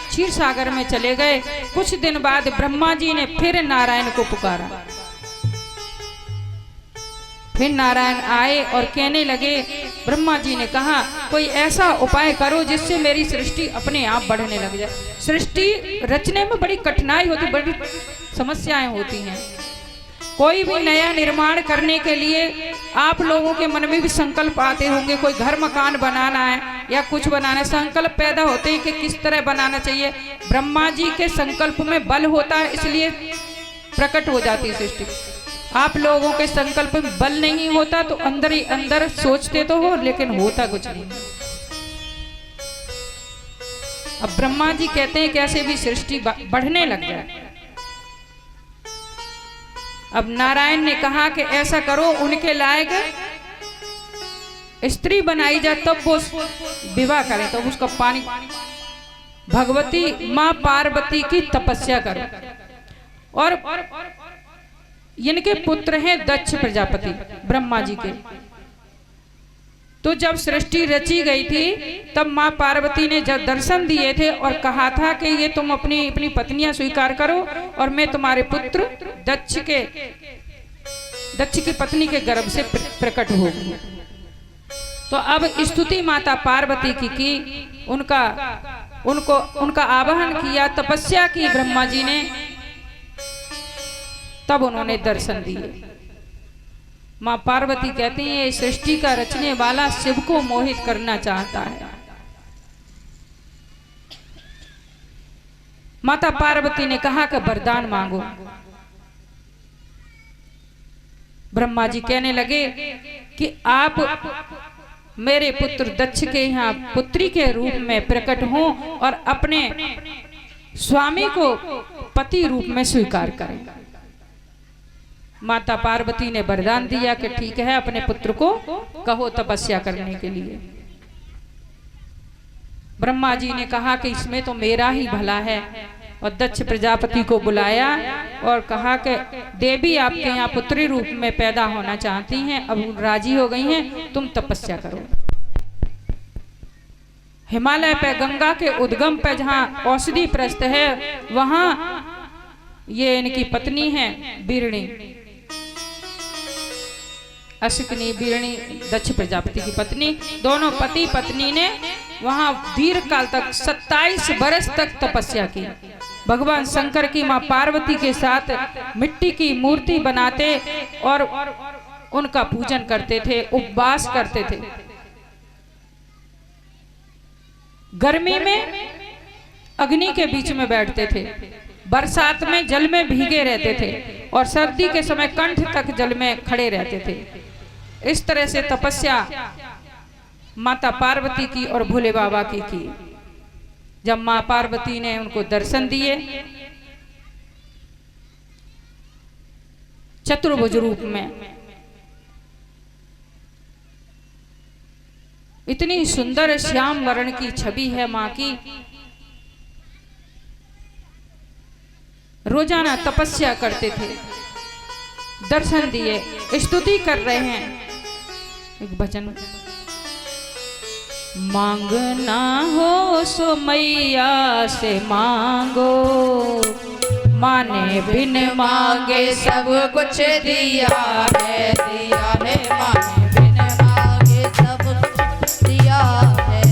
क्षीर सागर में चले गए। कुछ दिन बाद ब्रह्मा जी ने फिर नारायण को पुकारा। फिर नारायण आए और कहने लगे, ब्रह्मा जी ने कहा कोई ऐसा उपाय करो जिससे मेरी सृष्टि अपने आप बढ़ने लग जाए। सृष्टि रचने में बड़ी कठिनाई होती, बड़ी समस्याएं होती हैं। कोई भी नया निर्माण करने के लिए आप लोगों के मन में भी संकल्प आते होंगे, कोई घर मकान बनाना है या कुछ बनाना है, संकल्प पैदा होते हैं कि किस तरह बनाना चाहिए। ब्रह्मा जी के संकल्प में बल होता है, इसलिए प्रकट हो जाती है सृष्टि। आप लोगों के संकल्प में बल नहीं होता तो अंदर ही अंदर सोचते तो हो लेकिन होता कुछ नहीं। अब ब्रह्मा जी कहते हैं कैसे भी सृष्टि बढ़ने लग जाए। अब नारायण ने कहा कि ऐसा करो, उनके लायक स्त्री बनाई जाए, तब वो विवाह करें, तब उसका पानी भगवती मां पार्वती की तपस्या करो। और इनके पुत्र हैं दक्ष प्रजापति ब्रह्मा जी के। तो जब सृष्टि रची गई थी तब मां पार्वती ने जब दर्शन दिए थे और कहा था कि ये तुम अपनी अपनी पत्नियां स्वीकार करो और मैं तुम्हारे पुत्र दक्ष की पत्नी के गर्भ से प्रकट होगी। तो अब स्तुति माता पार्वती की उनका आवाहन किया, तपस्या की ब्रह्मा जी ने, तब उन्होंने दर्शन दिए। मां पार्वती कहती है सृष्टि का रचने वाला शिव को मोहित करना चाहता है। माता पार्वती ने कहा कि वरदान मांगो। ब्रह्मा जी कहने लगे कि आप मेरे पुत्र दक्ष के यहाँ पुत्री के रूप में प्रकट हों और अपने स्वामी को पति रूप में स्वीकार करें। माता पार्वती ने वरदान दिया कि ठीक है, अपने पुत्र को कहो तपस्या करने के लिए। ब्रह्मा जी ने कहा कि इसमें तो मेरा ही भला है, और दक्ष प्रजापति को बुलाया और कहा कि देवी आपके यहाँ पुत्री रूप में पैदा होना चाहती हैं, अब राजी हो गई हैं, तुम तपस्या करो। हिमालय पे गंगा के उद्गम पे जहाँ औषधि प्रस्थ है, वहां ये इनकी पत्नी है बीरणी, अश्विनी बीरणी, दक्ष प्रजापति की पत्नी, दोनों पति पत्नी ने वहां दीर्घ काल तक 27 वर्ष तक तपस्या की। भगवान शंकर की मां पार्वती के साथ मिट्टी की मूर्ति बनाते और उनका पूजन करते थे, उपवास करते थे। गर्मी में अग्नि के बीच में बैठते थे, बरसात में जल में भीगे रहते थे, और सर्दी के समय कंठ तक जल में खड़े रहते थे। इस तरह से तपस्या माता पार्वती की और भोले बाबा की। जब मां पार्वती ने उनको दर्शन दिए चतुर्भुज रूप में, इतनी सुंदर श्याम वर्ण की छवि है मां की। रोजाना तपस्या करते थे, दर्शन दिए, स्तुति कर रहे हैं। एक भजन, मांगना हो सो मैया से मांगो, माने बिन मांगे सब कुछ दिया है, दिया है माने बिन मांगे सब कुछ दिया है।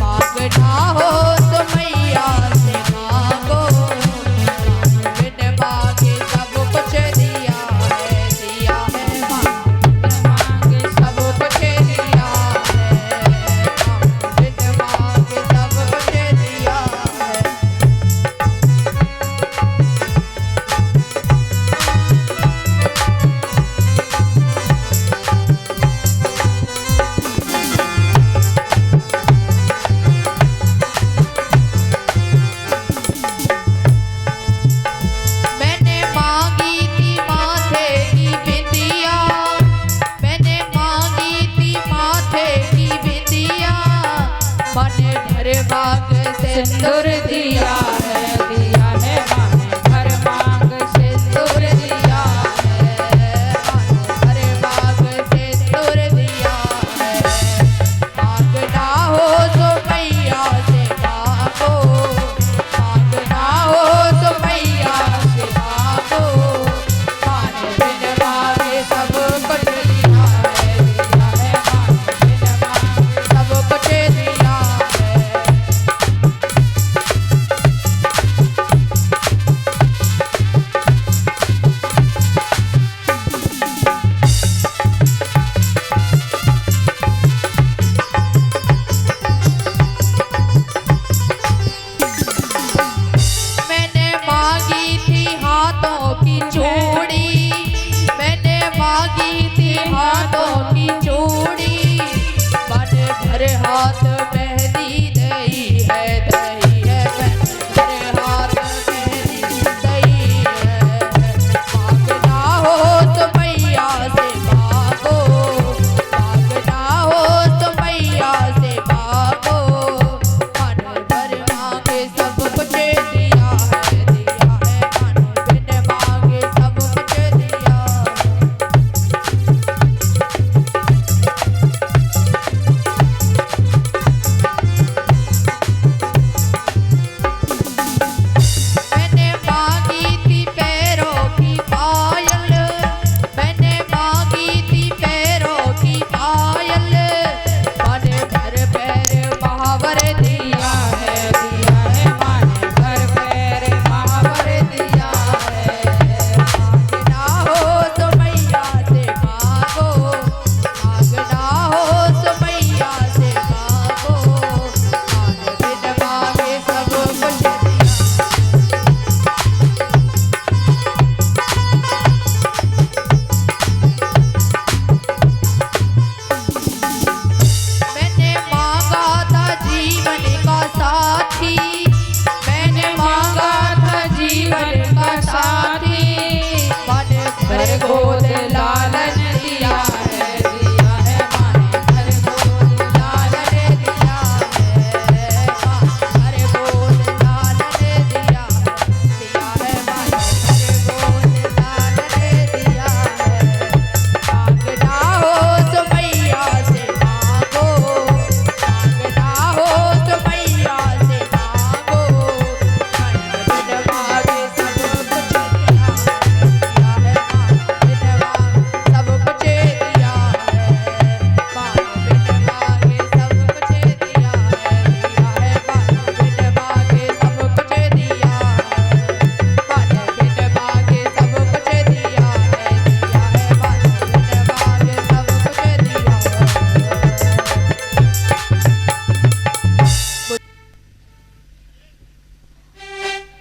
मांगना हो तो मैया से मांगो, बिन मांगे सब कुछ दिया है, दिया है मांगे सब कुछ दिया है, बिन मांगे सब कुछ दिया है। सिंदूर दिया है, दिया है माने हर मांग सिंदूर दिया है, हर मांग सिंदूर दिया है। मांगना हो तो मैया से मांगो, मांगना हो तो मैया से मांगो, माने बिन मांगे सब कुछ दिया है, दिया है माने बिन मांगे सब कुछ दिया है।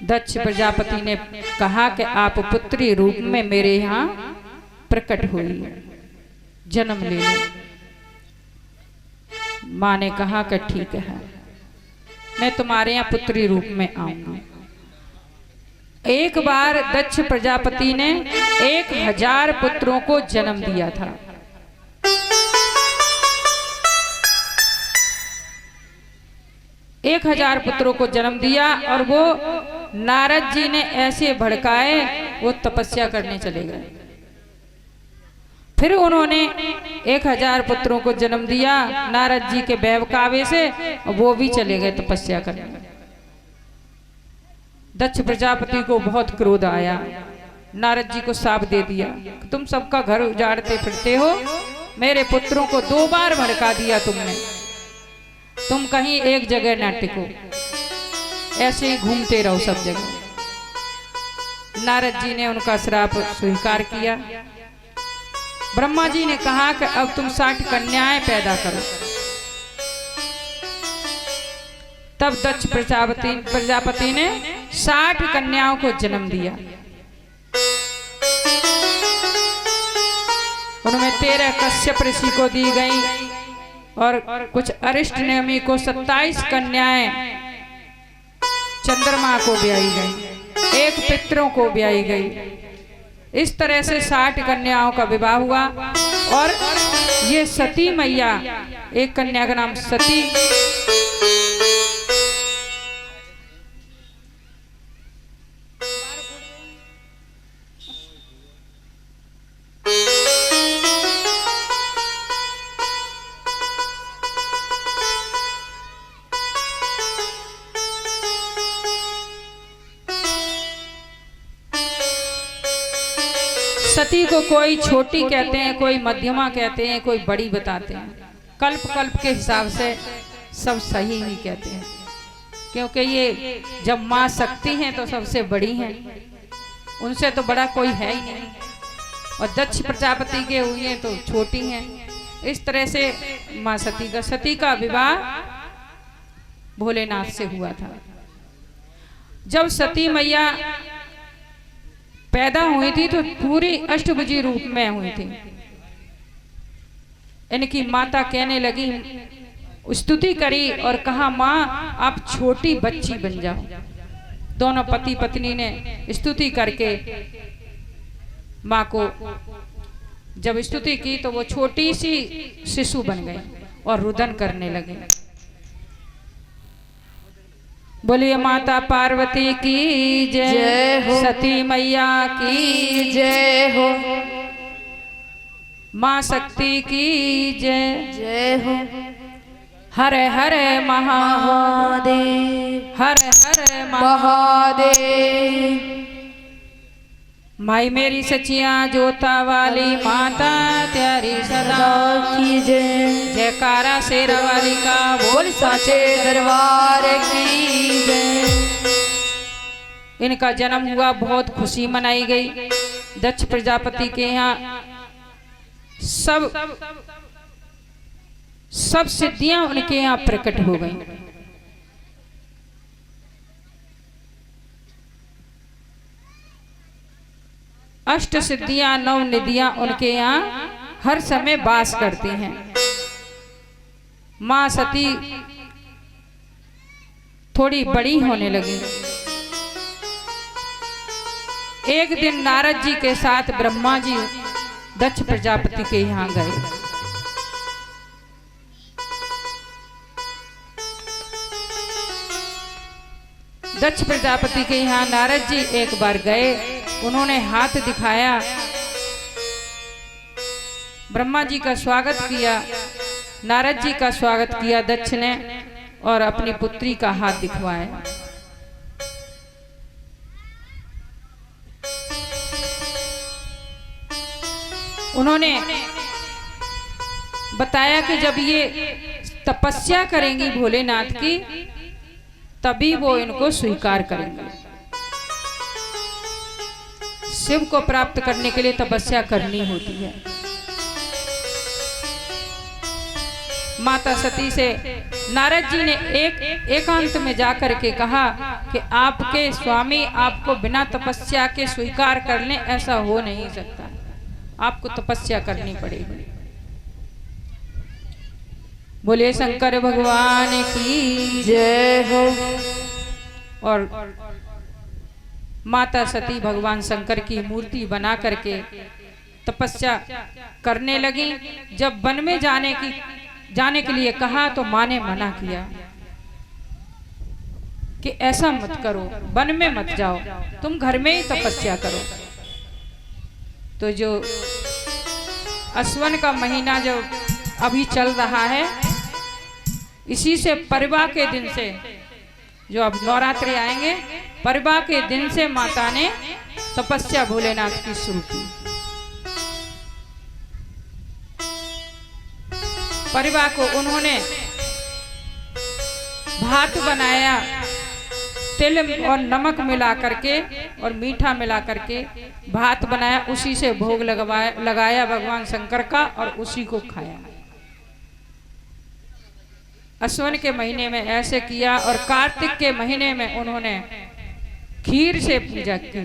दक्ष प्रजापति ने कहा कि आप पुत्री रूप में मेरे यहाँ प्रकट हुई, जन्म ले लो। माँ ने कहा कि ठीक है, मैं तुम्हारे यहाँ पुत्री रूप में आऊंगी। एक बार दक्ष प्रजापति ने 1000 पुत्रों को जन्म दिया था। एक 1000 पुत्रों को जन्म दिया और वो नारद जी ने ऐसे भड़काए, वो तपस्या करने चले गए। फिर उन्होंने 1000 पुत्रों को जन्म दिया नारद जी के बहकावे से, वो भी चले गए तपस्या करने। दक्ष प्रजापति को बहुत क्रोध आया, नारद जी को शाप दे दिया, तुम सबका घर उजाड़ते फिरते हो, मेरे पुत्रों को 2 बार भड़का दिया तुमने, तुम कहीं एक जगह न टिको, ऐसे ही घूमते रहो सब जगह। नारद जी ने उनका श्राप स्वीकार किया। ब्रह्मा जी ने कहा कि अब तुम 60 कन्याएं पैदा करो। तब दक्ष प्रजापति ने 60 कन्याओं को जन्म दिया। उनमें 13 कश्यप ऋषि को दी गई और कुछ अरिष्ट नेमी को 27 कन्याएं चंद्रमा को ब्याई गई, 1 पितरों को ब्याई गई। इस तरह से 60 कन्याओं का विवाह हुआ। और ये सती मैया, एक कन्या का नाम सती, सती को कोई छोटी कहते हैं, कोई मध्यमा कहते हैं, कोई बड़ी बताते हैं। कल्प कल्प के हिसाब से सब सही ही कहते हैं, क्योंकि ये जब माँ शक्ति हैं तो सबसे बड़ी हैं, उनसे तो बड़ा कोई है ही नहीं। और दक्ष प्रजापति के हुए तो छोटी हैं। इस तरह से माँ सती का विवाह भोलेनाथ से हुआ था। जब सती मैया पैदा हुई थी तो पूरी अष्टभुजी रूप में हुई थी। इनकी माता कहने लगी, स्तुति करी और कहा, माँ आप छोटी बच्ची बन जाओ। दोनों पति पत्नी ने स्तुति करके माँ को जब स्तुति की तो वो छोटी सी शिशु बन गई और रुदन करने लगे। बोलिए माता पार्वती की जय हो, सती मैया की जय हो, माँ शक्ति की जय जय हो। हर हर महादेव, हर हर महादेव। माई मेरी सचिया जोता वाली माता त्यारी सदा की जय। जयकारा शेरा वाली का बोल साचे दरबार की जय। इनका जन्म हुआ, बहुत खुशी मनाई गई। दक्ष प्रजापति के यहाँ सब सिद्धियां उनके यहाँ प्रकट हो गई। अष्ट सिद्धियां, 9 निधियां उनके यहाँ हर समय वास करती हैं। माँ सती थोड़ी बड़ी होने लगी। एक दिन नारद जी के साथ ब्रह्मा जी दक्ष प्रजापति के यहाँ गए। दक्ष प्रजापति के यहाँ नारद जी एक बार गए, उन्होंने हाथ दिखाया, ब्रह्मा जी का स्वागत किया, नारद जी का स्वागत किया दक्ष ने, और अपनी पुत्री का हाथ दिखवाया। उन्होंने बताया कि जब ये तपस्या करेंगी भोलेनाथ की, तभी वो इनको स्वीकार करेंगे। शिव को प्राप्त करने के लिए तपस्या करनी होती है। माता सती से नारद जी ने एकांत में जाकर के कहा कि आपके स्वामी आपको बिना तपस्या के स्वीकार कर लें, ऐसा हो नहीं सकता, आपको तपस्या करनी पड़ेगी। बोले शंकर भगवान की जय हो। और माता सती भगवान शंकर की मूर्ति बना करके तपस्या करने लगी। जब वन में जाने के लिए कहा तो माँ ने मना किया कि ऐसा मत करो, वन में मत जाओ, तुम घर में ही तपस्या करो। तो जो असवन का महीना जो अभी चल रहा है, इसी से परवा के दिन से, जो अब नवरात्रि आएंगे, परवा के दिन से माता ने तपस्या भोलेनाथ की शुरू की। परवा को उन्होंने भात बनाया, तिल और नमक मिला करके और मीठा मिला करके भात बनाया, उसी से भोग लगाया भगवान शंकर का और उसी को खाया। असवन के महीने में ऐसे किया और कार्तिक के महीने में उन्होंने खीर से पूजा की,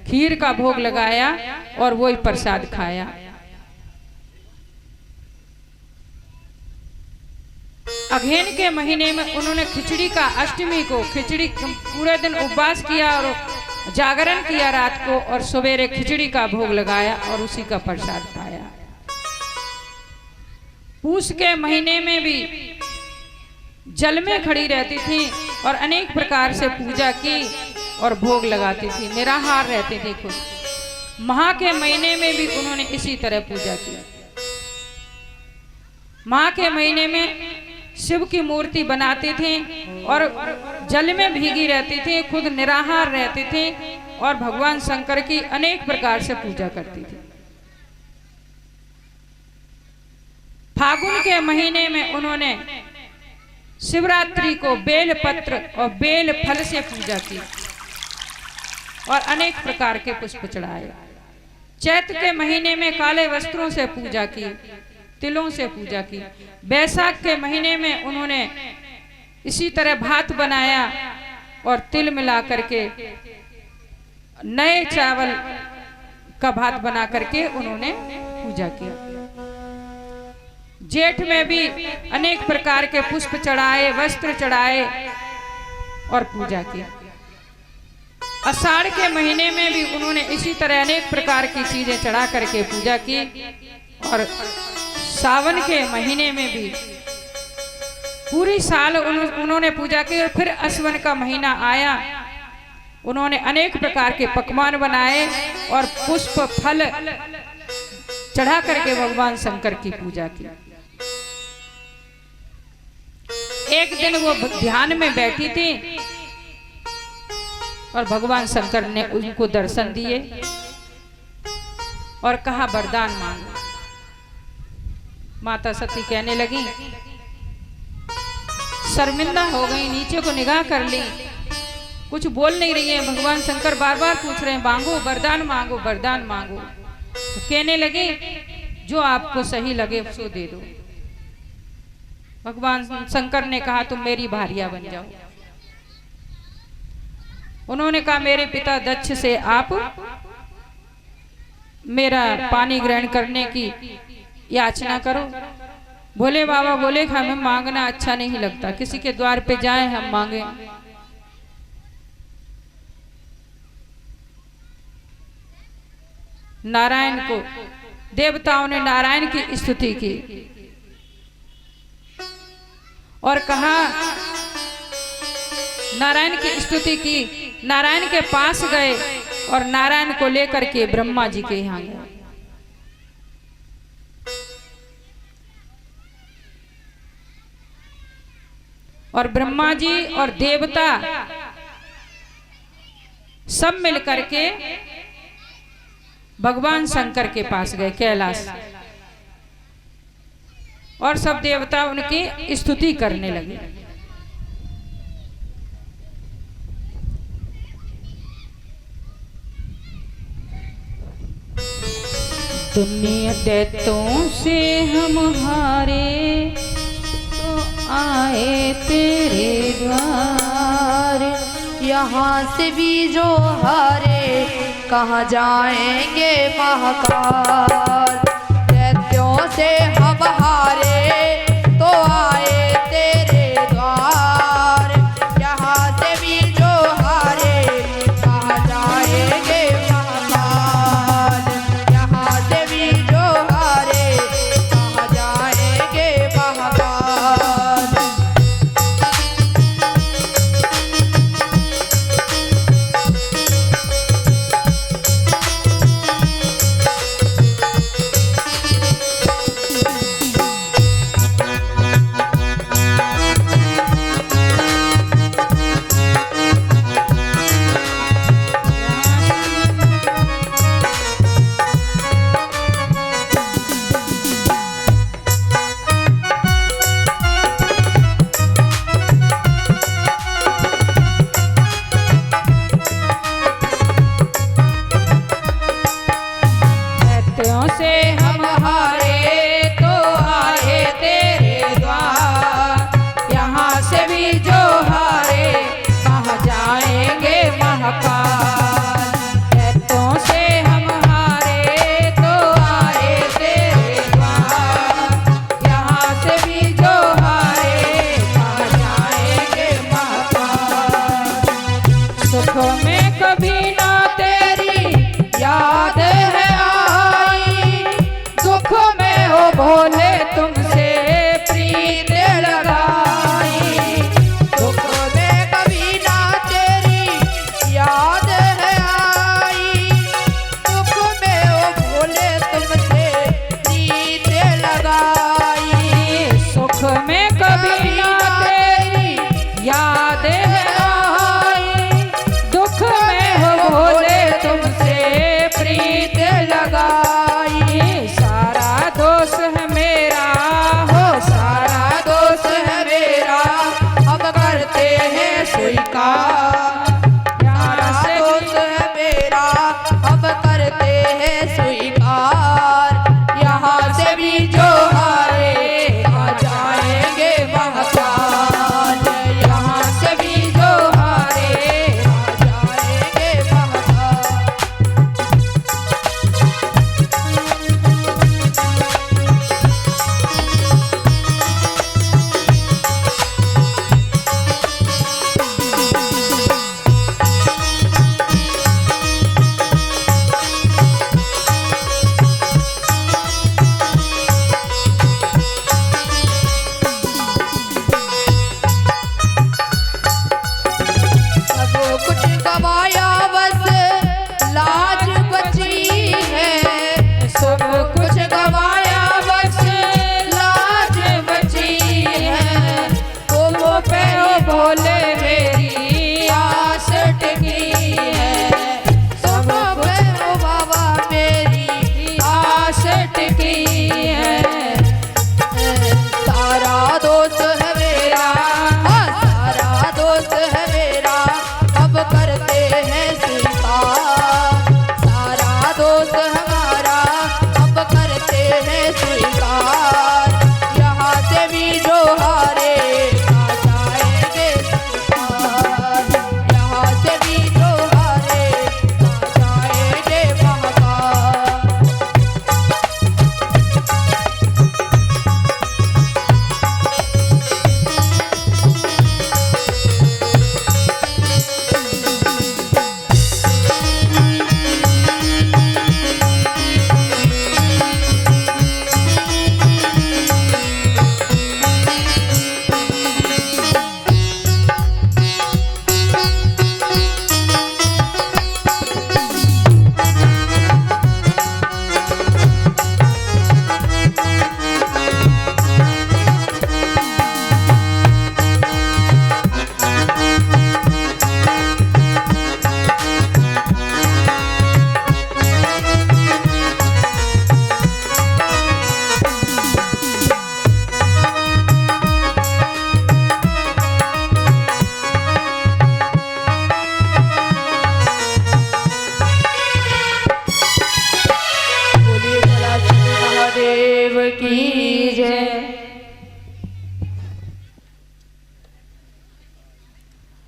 खीर का भोग लगाया और वही प्रसाद खाया। अघेन के महीने में उन्होंने खिचड़ी का, अष्टमी को खिचड़ी पूरे दिन उपवास किया और जागरण किया रात को, और सवेरे खिचड़ी का भोग लगाया और उसी का प्रसाद खाया। पूस के महीने में भी जल में खड़ी रहती थी और अनेक प्रकार से पूजा की और भोग लगाती थी, निराहार रहती थी खुद। माह के महीने में भी उन्होंने इसी तरह पूजा की। माह के महीने में शिव की मूर्ति बनाती थी और जल में भीगी रहती थी, खुद निराहार रहती थी और भगवान शंकर की अनेक प्रकार से पूजा करती थी। फागुन के महीने में उन्होंने शिवरात्रि को बेल पत्र और बेल फल से पूजा की और अनेक प्रकार के पुष्प चढ़ाए। चैत्र के महीने में काले वस्त्रों से पूजा की, तिलों से पूजा की। बैसाख के महीने में उन्होंने इसी तरह भात बनाया और तिल मिला करके नए चावल का भात बना करके उन्होंने पूजा किया। जेठ में भी अनेक प्रकार के पुष्प चढ़ाए, वस्त्र चढ़ाए और पूजा की। आषाढ़ के महीने में भी उन्होंने इसी तरह अनेक प्रकार की चीजें चढ़ा करके पूजा की। और सावन के महीने में भी पूरी साल उन्होंने पूजा की। और फिर असवन का महीना आया, उन्होंने अनेक प्रकार के पकवान बनाए और पुष्प फल चढ़ा करके भगवान शंकर की पूजा की। एक दिन वो ध्यान में बैठी थी और भगवान शंकर ने उनको दर्शन दिए और कहा वरदान मांगो। माता सती कहने लगी, शर्मिंदा हो गई, नीचे को निगाह कर ली, कुछ बोल नहीं रही है। भगवान शंकर बार बार पूछ रहे हैं, मांगो वरदान मांगो, वरदान मांगो। तो कहने लगे, जो आपको सही लगे उसको दे दो। भगवान शंकर ने कहा, तुम मेरी भारिया बन जाओ। उन्होंने कहा, मेरे पिता दक्ष से आप मेरा पानी ग्रहण करने की याचना करो। भोले बाबा बोले, हमें मांगना अच्छा नहीं लगता, किसी के द्वार पे जाएं हम मांगे। नारायण को, देवताओं ने नारायण की स्तुति की और कहा, नारायण की स्तुति की। नारायण के पास गए और नारायण को लेकर के ब्रह्मा जी के यहाँ गए। और ब्रह्मा जी और देवता सब मिलकर के भगवान शंकर के पास गए कैलाश, और सब देवता उनकी स्तुति करने लगे। दुनिया दैत्यों से हम हारे, आए तेरे द्वार, यहाँ से भी जो हारे कहाँ जाएंगे महाकाल। दैत्यों से हम हारे तो आए तेरे द्वार, यहाँ से भी जो हारे कहाँ जाएंगे महाकाल। यहाँ से भी जो हारे कहाँ जाएंगे महाकाल। दैत्यों से हम हारे तो आए तेरे द्वार, यहाँ से भी जो हारे कहाँ जाएंगे महाकाल। दैत्यों से हम हारे तो आए तेरे द्वार, यहाँ से भी जो हारे कहाँ जाएंगे महाकाल। सुख में कभी ना तेरी याद है आई, दुख में हो भोले तुमसे प्रीत लगाई। दुख में कभी ना तेरी याद है आई, दुख में ओ भोले तुमसे प्रीत लगाई। सुख में कभी ना तेरी याद है आई, दुख में हो भोले तुमसे प्रीत लगाई। सारा दोष है मेरा हो, सारा दोष है मेरा, हम करते हैं स्वीकार। यहाँ सारा से दोष है मेरा, हम करते हैं स्वीकार। यहाँ से भी जो हारे आ जाएंगे महाकाल। यहाँ से भी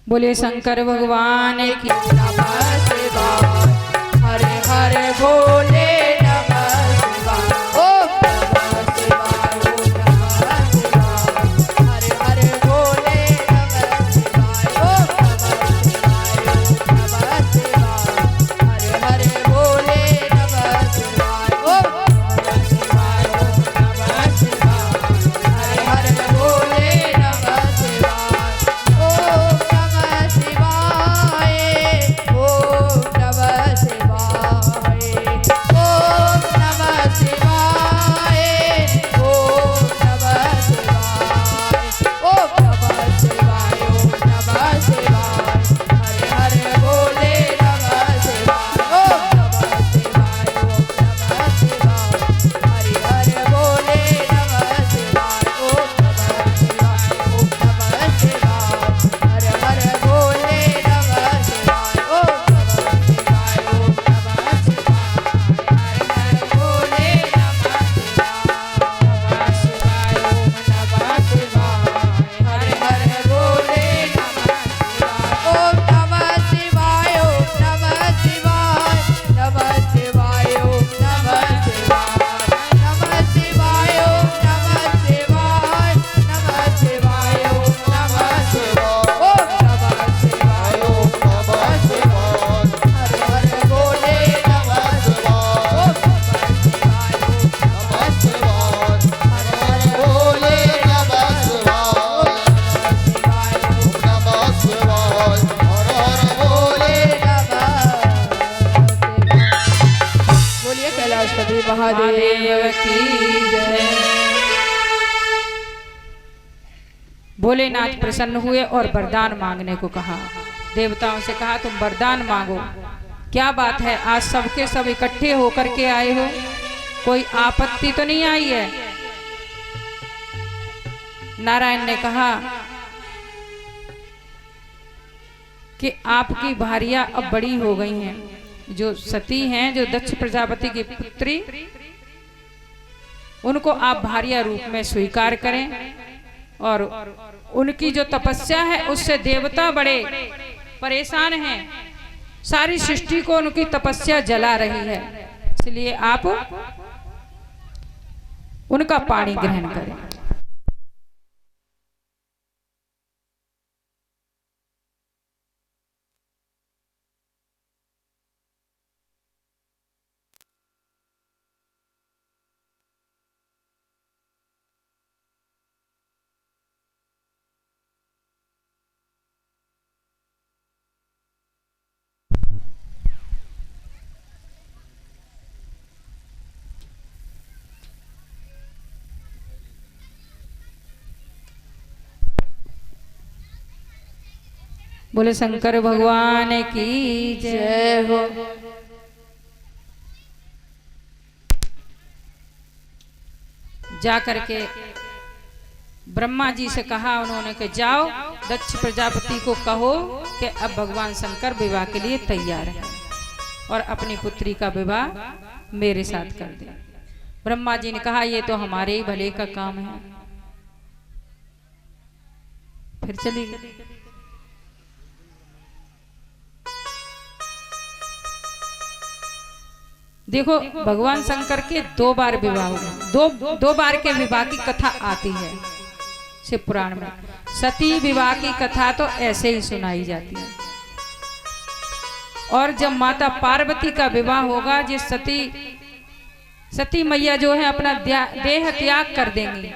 बोले शंकर भगवान की नमः शिवाय। हरे हरे भोले नमः शिवाय। ओम नमः शिवाय। ओम नमः शिवाय। हरे हरे भोले नमः शिवाय। ओम नमः शिवाय। ओम नमः शिवाय। हरे हरे भोले नमः शिवाय। ओम नमः शिवाय। ओम नमः शिवाय। हरे हरे भोले नमः शिवाय। ओम नमः शिवाय। ओम नमः शिवाय। ओम नमः शिवाय। ओम नमः शिवाय। ओम नमः शिवाय। ओम नमः शिवाय। हरे हरे भोले नमः शिवाय। ओम नमः शिवाय। ओम नमः शिवाय। हरे हरे भोले नमः शिवाय। ओम नमः शिवाय। ओम नमः शिवाय। हरे हरे भोले नमः शिवाय। ओम नमः शिवाय। ओम नमः शिवाय। हरे हरे भोले नमः शिवाय। नमः शिवाय। ओम नमः शिवाय। हरे हरे भोले नमः शिवाय। ओम नमः शिवाय। ओम नमः शिवाय। नमः शिवाय। ओम नमः शिवाय। नमः शिवाय। ओम नमः शिवाय। नमः शिवाय। ओम नमः शिवाय। ओम नमः शिवाय। ओम नमः शिवाय। हरे हरे भोले नमः शिवाय। ओम नमः शिवाय। ओम नमः शिवाय। हरे हरे भोले नमः शिवाय। ओम नमः शिवाय। ओम भोले नमः शिवाय। बोलिए कैलाशपति महादेव की जय। भोलेनाथ प्रसन्न हुए और वरदान मांगने को कहा। देवताओं से कहा तुम वरदान मांगो। क्या बात है, आज सबके सब इकट्ठे होकर के आए हो, कोई आपत्ति तो नहीं आई है? नारायण ने कहा कि आपकी भारियां अब बड़ी हो गई हैं, जो सती हैं, जो दक्ष प्रजापति की पुत्री, उनको आप भारिया रूप में स्वीकार करें। और उनकी जो तपस्या है उससे देवता बड़े परेशान हैं, सारी सृष्टि को उनकी तपस्या जला रही है, इसलिए आप उनका पानी ग्रहण करें। बोले शंकर भगवान की जय हो। जा करके ब्रह्मा जी से कहा उन्होंने कि जाओ दक्ष प्रजापति को कहो कि अब भगवान शंकर विवाह के लिए तैयार है और अपनी पुत्री का विवाह मेरे साथ कर दे। ब्रह्मा जी ने कहा ये तो हमारे ही भले का काम है। फिर चली गई। देखो भगवान शंकर के 2 बार विवाह हुए, दो बार के विवाह की कथा आती है शिव पुराण में। सती विवाह की कथा तो ऐसे ही सुनाई जाती है। और जब माता पार्वती का विवाह होगा, जिस सती मैया जो है अपना देह त्याग कर देंगी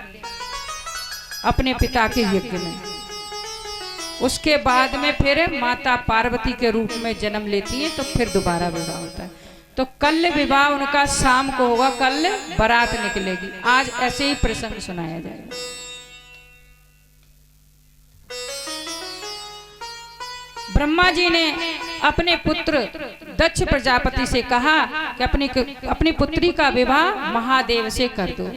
अपने पिता के यज्ञ में, उसके बाद में फिर माता पार्वती के रूप में जन्म लेती है, तो फिर दोबारा विवाह होता है। तो कल विवाह उनका शाम को होगा, कल बारात निकलेगी। आज ऐसे ही प्रसंग सुनाया जाएगा। ब्रह्मा जी ने अपने पुत्र दक्ष प्रजापति से कहा कि अपनी पुत्री का विवाह महादेव से कर दो।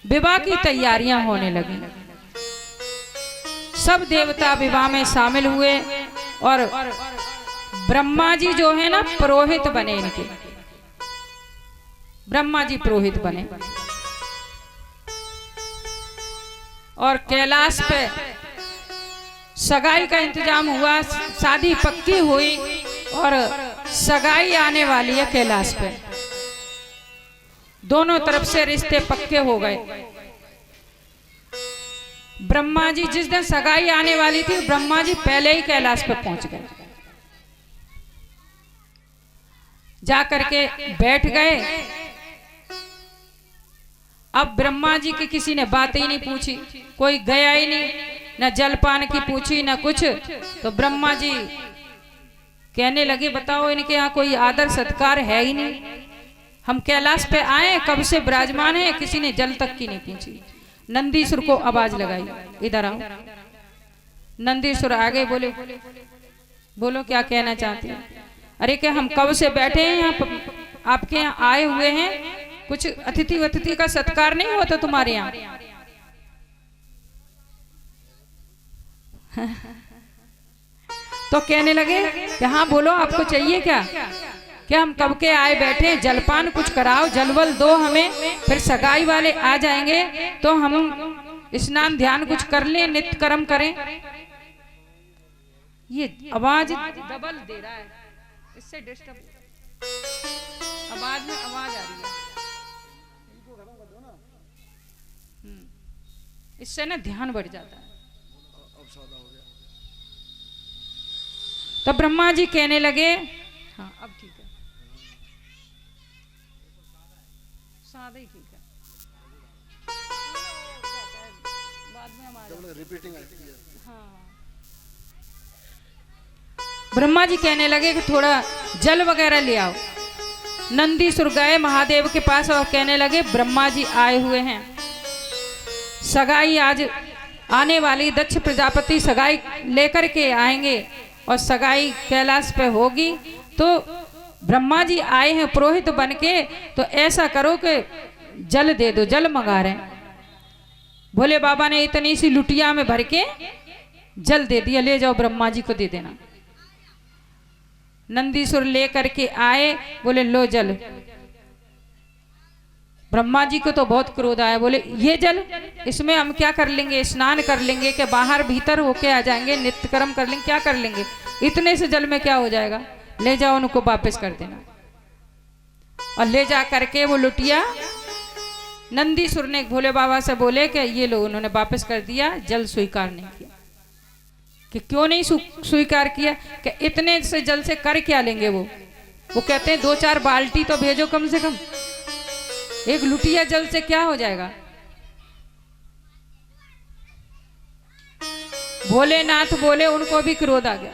विवाह की तैयारियां होने लगी। सब देवता विवाह में शामिल हुए और ब्रह्मा जी जो है ना पुरोहित बने। इनके ब्रह्मा जी पुरोहित बने और कैलाश पे सगाई का इंतजाम हुआ, शादी पक्की हुई और सगाई आने वाली है कैलाश पे। दोनों तरफ से रिश्ते पक्के हो गए। ब्रह्मा जी जिस दिन सगाई आने वाली थी, ब्रह्मा जी पहले ही कैलाश पे पहुंच गए, जा करके बैठ गए। अब ब्रह्मा जी की किसी ने बात ही नहीं पूछी, कोई गया ही नहीं, न जलपान की पूछी न कुछ। तो ब्रह्मा जी कहने लगे, बताओ इनके यहाँ कोई आदर सत्कार है ही नहीं, हम कैलाश पे आए कब से विराजमान है, किसी ने जल तक की नहीं पूछी। नंदीसुर को आवाज लगाई, इधर आओ। नंदीसुर आगे बोले, बोलो क्या कहना चाहते हैं। अरे क्या हम कब से बैठे हैं यहाँ, आपके यहाँ आए हुए हैं, कुछ अतिथि अतिथि का सत्कार नहीं होता तुम्हारे यहाँ? तो कहने लगे कि हाँ बोलो आपको चाहिए क्या, क्या हम कब के आए बैठे, जलपान कुछ कराओ, जलवल दो हमें, फिर सगाई वाले आ जाएंगे तो हम स्नान ध्यान कुछ कर लें, नित्य कर्म करें। ये आवाज डबल दे रहा है, इससे डिस्टर्ब, आवाज में आवाज आ रही है, इससे ना ध्यान बढ़ जाता है। तो ब्रह्मा जी कहने लगे, हाँ अब ठीक है, सादा ही ठीक है, बाद में हमारा रिपीटिंग आती है। हाँ, ब्रह्मा जी कहने लगे कि थोड़ा जल वगैरह ले आओ। नंदीसुर गए महादेव के पास और कहने लगे, ब्रह्मा जी आए हुए हैं, सगाई आज आने वाली, दक्ष प्रजापति सगाई लेकर के आएंगे और सगाई कैलाश पे होगी। तो ब्रह्मा जी आए हैं पुरोहित बन के, तो ऐसा करो कि जल दे दो, जल मंगा रहे हैं। भोले बाबा ने इतनी सी लुटिया में भर के जल दे दिया, ले जाओ ब्रह्मा जी को दे देना। नंदीसुर ले करके आए, बोले लो जल। ब्रह्मा जी को तो बहुत क्रोध आया, बोले ये जल, इसमें हम क्या कर लेंगे, स्नान कर लेंगे कि बाहर भीतर होके आ जाएंगे, नित्य कर्म कर लेंगे, क्या कर लेंगे, इतने से जल में क्या हो जाएगा, ले जाओ उनको वापस कर देना। और ले जा करके वो लुटिया नंदीसुर ने भोले बाबा से बोले कि ये लो, उन्होंने वापस कर दिया, जल स्वीकार नहीं किया। कि क्यों नहीं स्वीकार किया, कि इतने से जल से कर क्या लेंगे वो कहते हैं 2-4 बाल्टी तो भेजो कम से कम, एक लुटिया जल से क्या हो जाएगा। भोलेनाथ बोले, उनको भी क्रोध आ गया।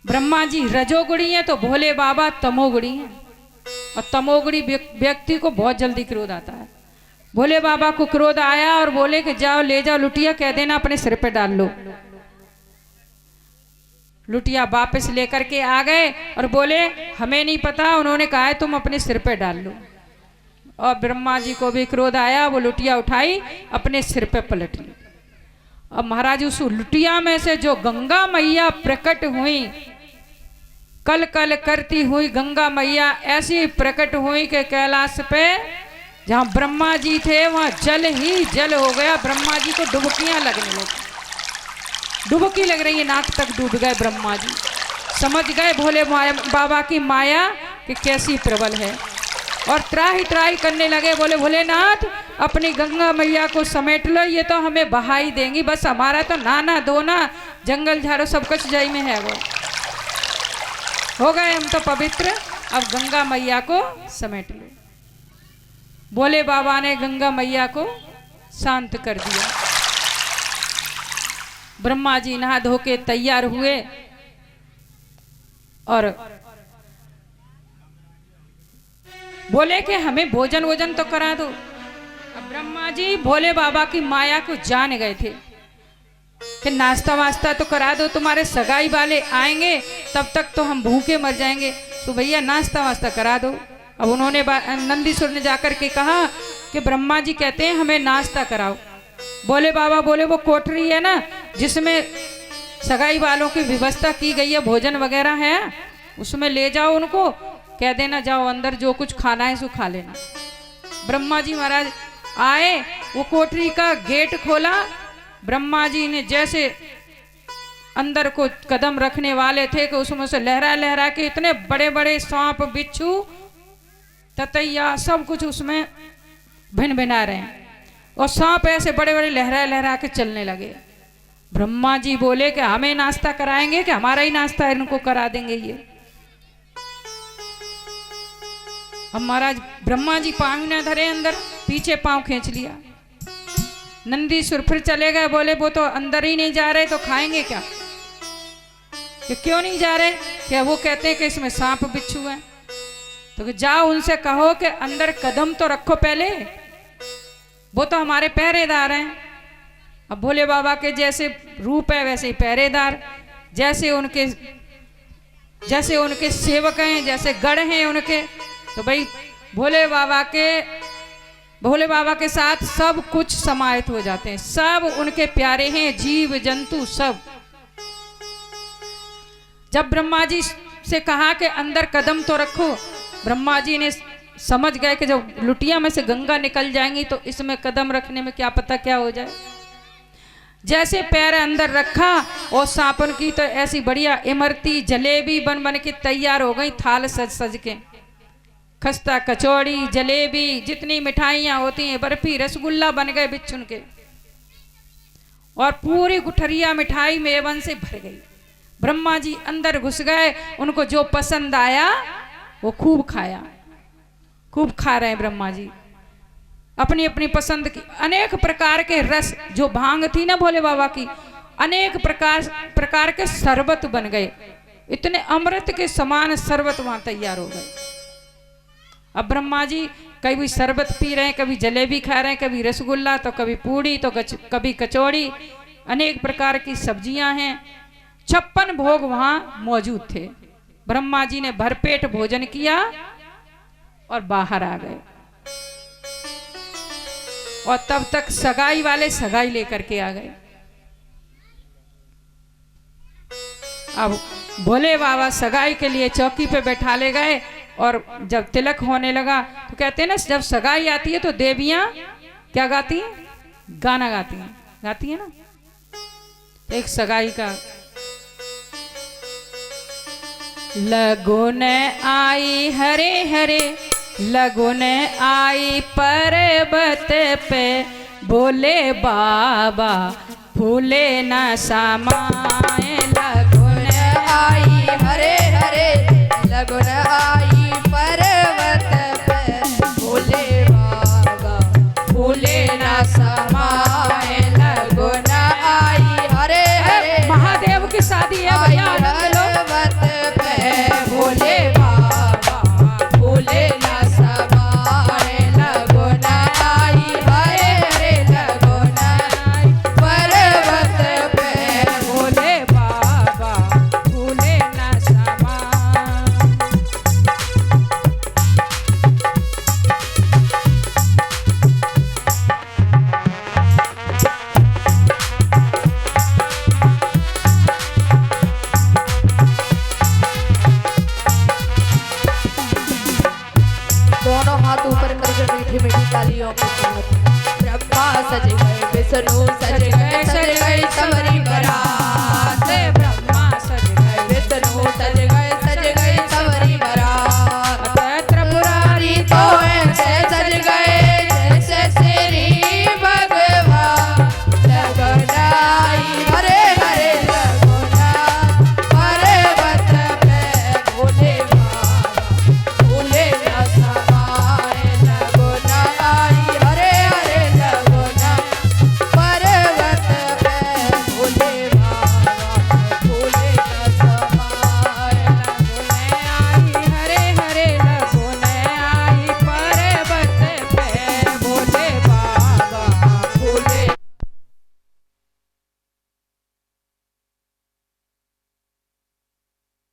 ब्रह्मा जी रजोगुणी है तो भोले बाबा तमोगुणी है, और तमोगुणी व्यक्ति को बहुत जल्दी क्रोध आता है। भोले बाबा को क्रोध आया और बोले कि जाओ ले जाओ लुटिया, कह देना अपने सिर पे डाल लो। लुटिया वापस लेकर के आ गए और बोले हमें नहीं पता, उन्होंने कहा है तुम अपने सिर पे डाल लो। और ब्रह्मा जी को भी क्रोध आया, वो लुटिया उठाई अपने सिर पे पलट ली। अब महाराज उस लुटिया में से जो गंगा मैया प्रकट हुई, कल कल करती हुई गंगा मैया ऐसी प्रकट हुई कि कैलाश पे जहां ब्रह्मा जी थे वहां जल ही जल हो गया। ब्रह्मा जी को डुबकियां लगने लगी, डुबकी लग रही है, नाक तक डूब गए ब्रह्मा जी। समझ गए भोले बाबा की माया कि कैसी प्रबल है, और त्राही त्राही करने लगे। बोले भोलेनाथ अपनी गंगा मैया को समेट लो, ये तो हमें बहा ही देंगी, बस हमारा तो नाना दोना जंगल झाड़ो सब कुछ जय में है, वो हो गए हम तो पवित्र, अब गंगा मैया को समेट लो। भोले बाबा ने गंगा मैया को शांत कर दिया। ब्रह्मा जी नहा धो के तैयार हुए और बोले कि हमें भोजन वोजन तो करा दो। अब ब्रह्मा जी भोले बाबा की माया को जान गए थे कि नाश्ता वास्ता तो करा दो, तुम्हारे सगाई वाले आएंगे तब तक तो हम भूखे मर जाएंगे, तो भैया नाश्ता वास्ता करा दो। अब उन्होंने नंदीसुर ने जाकर के कहा कि ब्रह्मा जी कहते हैं हमें नाश्ता कराओ। भोले बाबा बोले वो कोठरी है ना जिसमें सगाई वालों की व्यवस्था की गई है, भोजन वगैरह है, उसमें ले जाओ उनको, कह देना जाओ अंदर जो कुछ खाना है सो खा लेना। ब्रह्मा जी महाराज आए, वो कोठरी का गेट खोला ब्रह्मा जी ने जैसे अंदर को कदम रखने वाले थे कि उसमें से लहरा लहरा के इतने बड़े बड़े सांप, बिच्छू, ततैया सब कुछ उसमें भिन भिना रहे हैं और सांप ऐसे बड़े बड़े लहरा लहरा के चलने लगे। ब्रह्मा जी बोले कि हमें नाश्ता कराएंगे कि हमारा ही नाश्ता इनको करा देंगे ये। अब महाराज ब्रह्मा जी पांव न धरे, अंदर पीछे पांव खींच लिया। नंदीश्वर फिर चले गए, बोले वो तो अंदर ही नहीं जा रहे तो खाएंगे क्या, कि क्यों नहीं जा रहे, क्या वो कहते हैं कि इसमें सांप बिच्छू है। तो जाओ उनसे कहो कि अंदर कदम तो रखो पहले, वो तो हमारे पहरेदार हैं। अब भोले बाबा के जैसे रूप है वैसे ही पहरेदार, जैसे उनके सेवक हैं, जैसे गढ़ हैं उनके। तो भाई भोले बाबा के साथ सब कुछ समाहित हो जाते हैं, सब उनके प्यारे हैं, जीव जंतु सब। जब ब्रह्मा जी से कहा कि अंदर कदम तो रखो, ब्रह्मा जी ने समझ गए कि जब लुटिया में से गंगा निकल जाएंगी तो इसमें कदम रखने में क्या पता क्या हो जाए। जैसे पैर अंदर रखा और सांपन की तो ऐसी बढ़िया इमरती जलेबी बन बन के तैयार हो गई, थाल सज सज के। खस्ता, कचौड़ी, जलेबी, जितनी मिठाइयाँ होती हैं, बर्फी, रसगुल्ला बन गए बिच्छुन के, और पूरी गुठरिया मिठाई मेवन से भर गई। ब्रह्मा जी अंदर घुस गए, उनको जो पसंद आया वो खूब खाया, खूब खा रहे हैं ब्रह्मा जी अपनी अपनी पसंद की। अनेक प्रकार के रस, जो भांग थी ना भोले बाबा की, अनेक प्रकार के शरबत बन गए, इतने अमृत के समान शरबत वहां तैयार हो गए। अब ब्रह्मा जी कभी शरबत पी रहे हैं, कभी जलेबी खा रहे हैं, कभी रसगुल्ला, तो कभी पूड़ी, तो कभी कचौड़ी, अनेक प्रकार की सब्जियां हैं। 56 भोग वहां मौजूद थे। ब्रह्मा जी ने भरपेट भोजन किया और बाहर आ गए, और तब तक सगाई वाले सगाई लेकर के आ गए। अब भोले बाबा सगाई के लिए चौकी पे बैठा ले गए, और जब तिलक होने लगा तो कहते हैं ना, जब सगाई आती है तो देवियां क्या गाती हैं, गाना गाती हैं ना। एक सगाई का लगुन आई हरे हरे, लगुन आई पर्वत पे, बोले बाबा फूले न समाए। लगुन आई हरे हरे, लगुन आई पर्वत पे, बोले बाबा फूले न समाए। लगुन आई हरे हरे, महादेव की शादी है भैया, पर्वत पे, बोले बाबा फूले न समाए। लगुन आई हरे हरे, लगुन आई पर्वत पे, बोले बाबा फूले न समाए। दोनों हाथ ऊपर करके मीठी मीठी तालियों के साथ ब्रह्मा सज गए, विष्णु सज गए, सज गई सबरी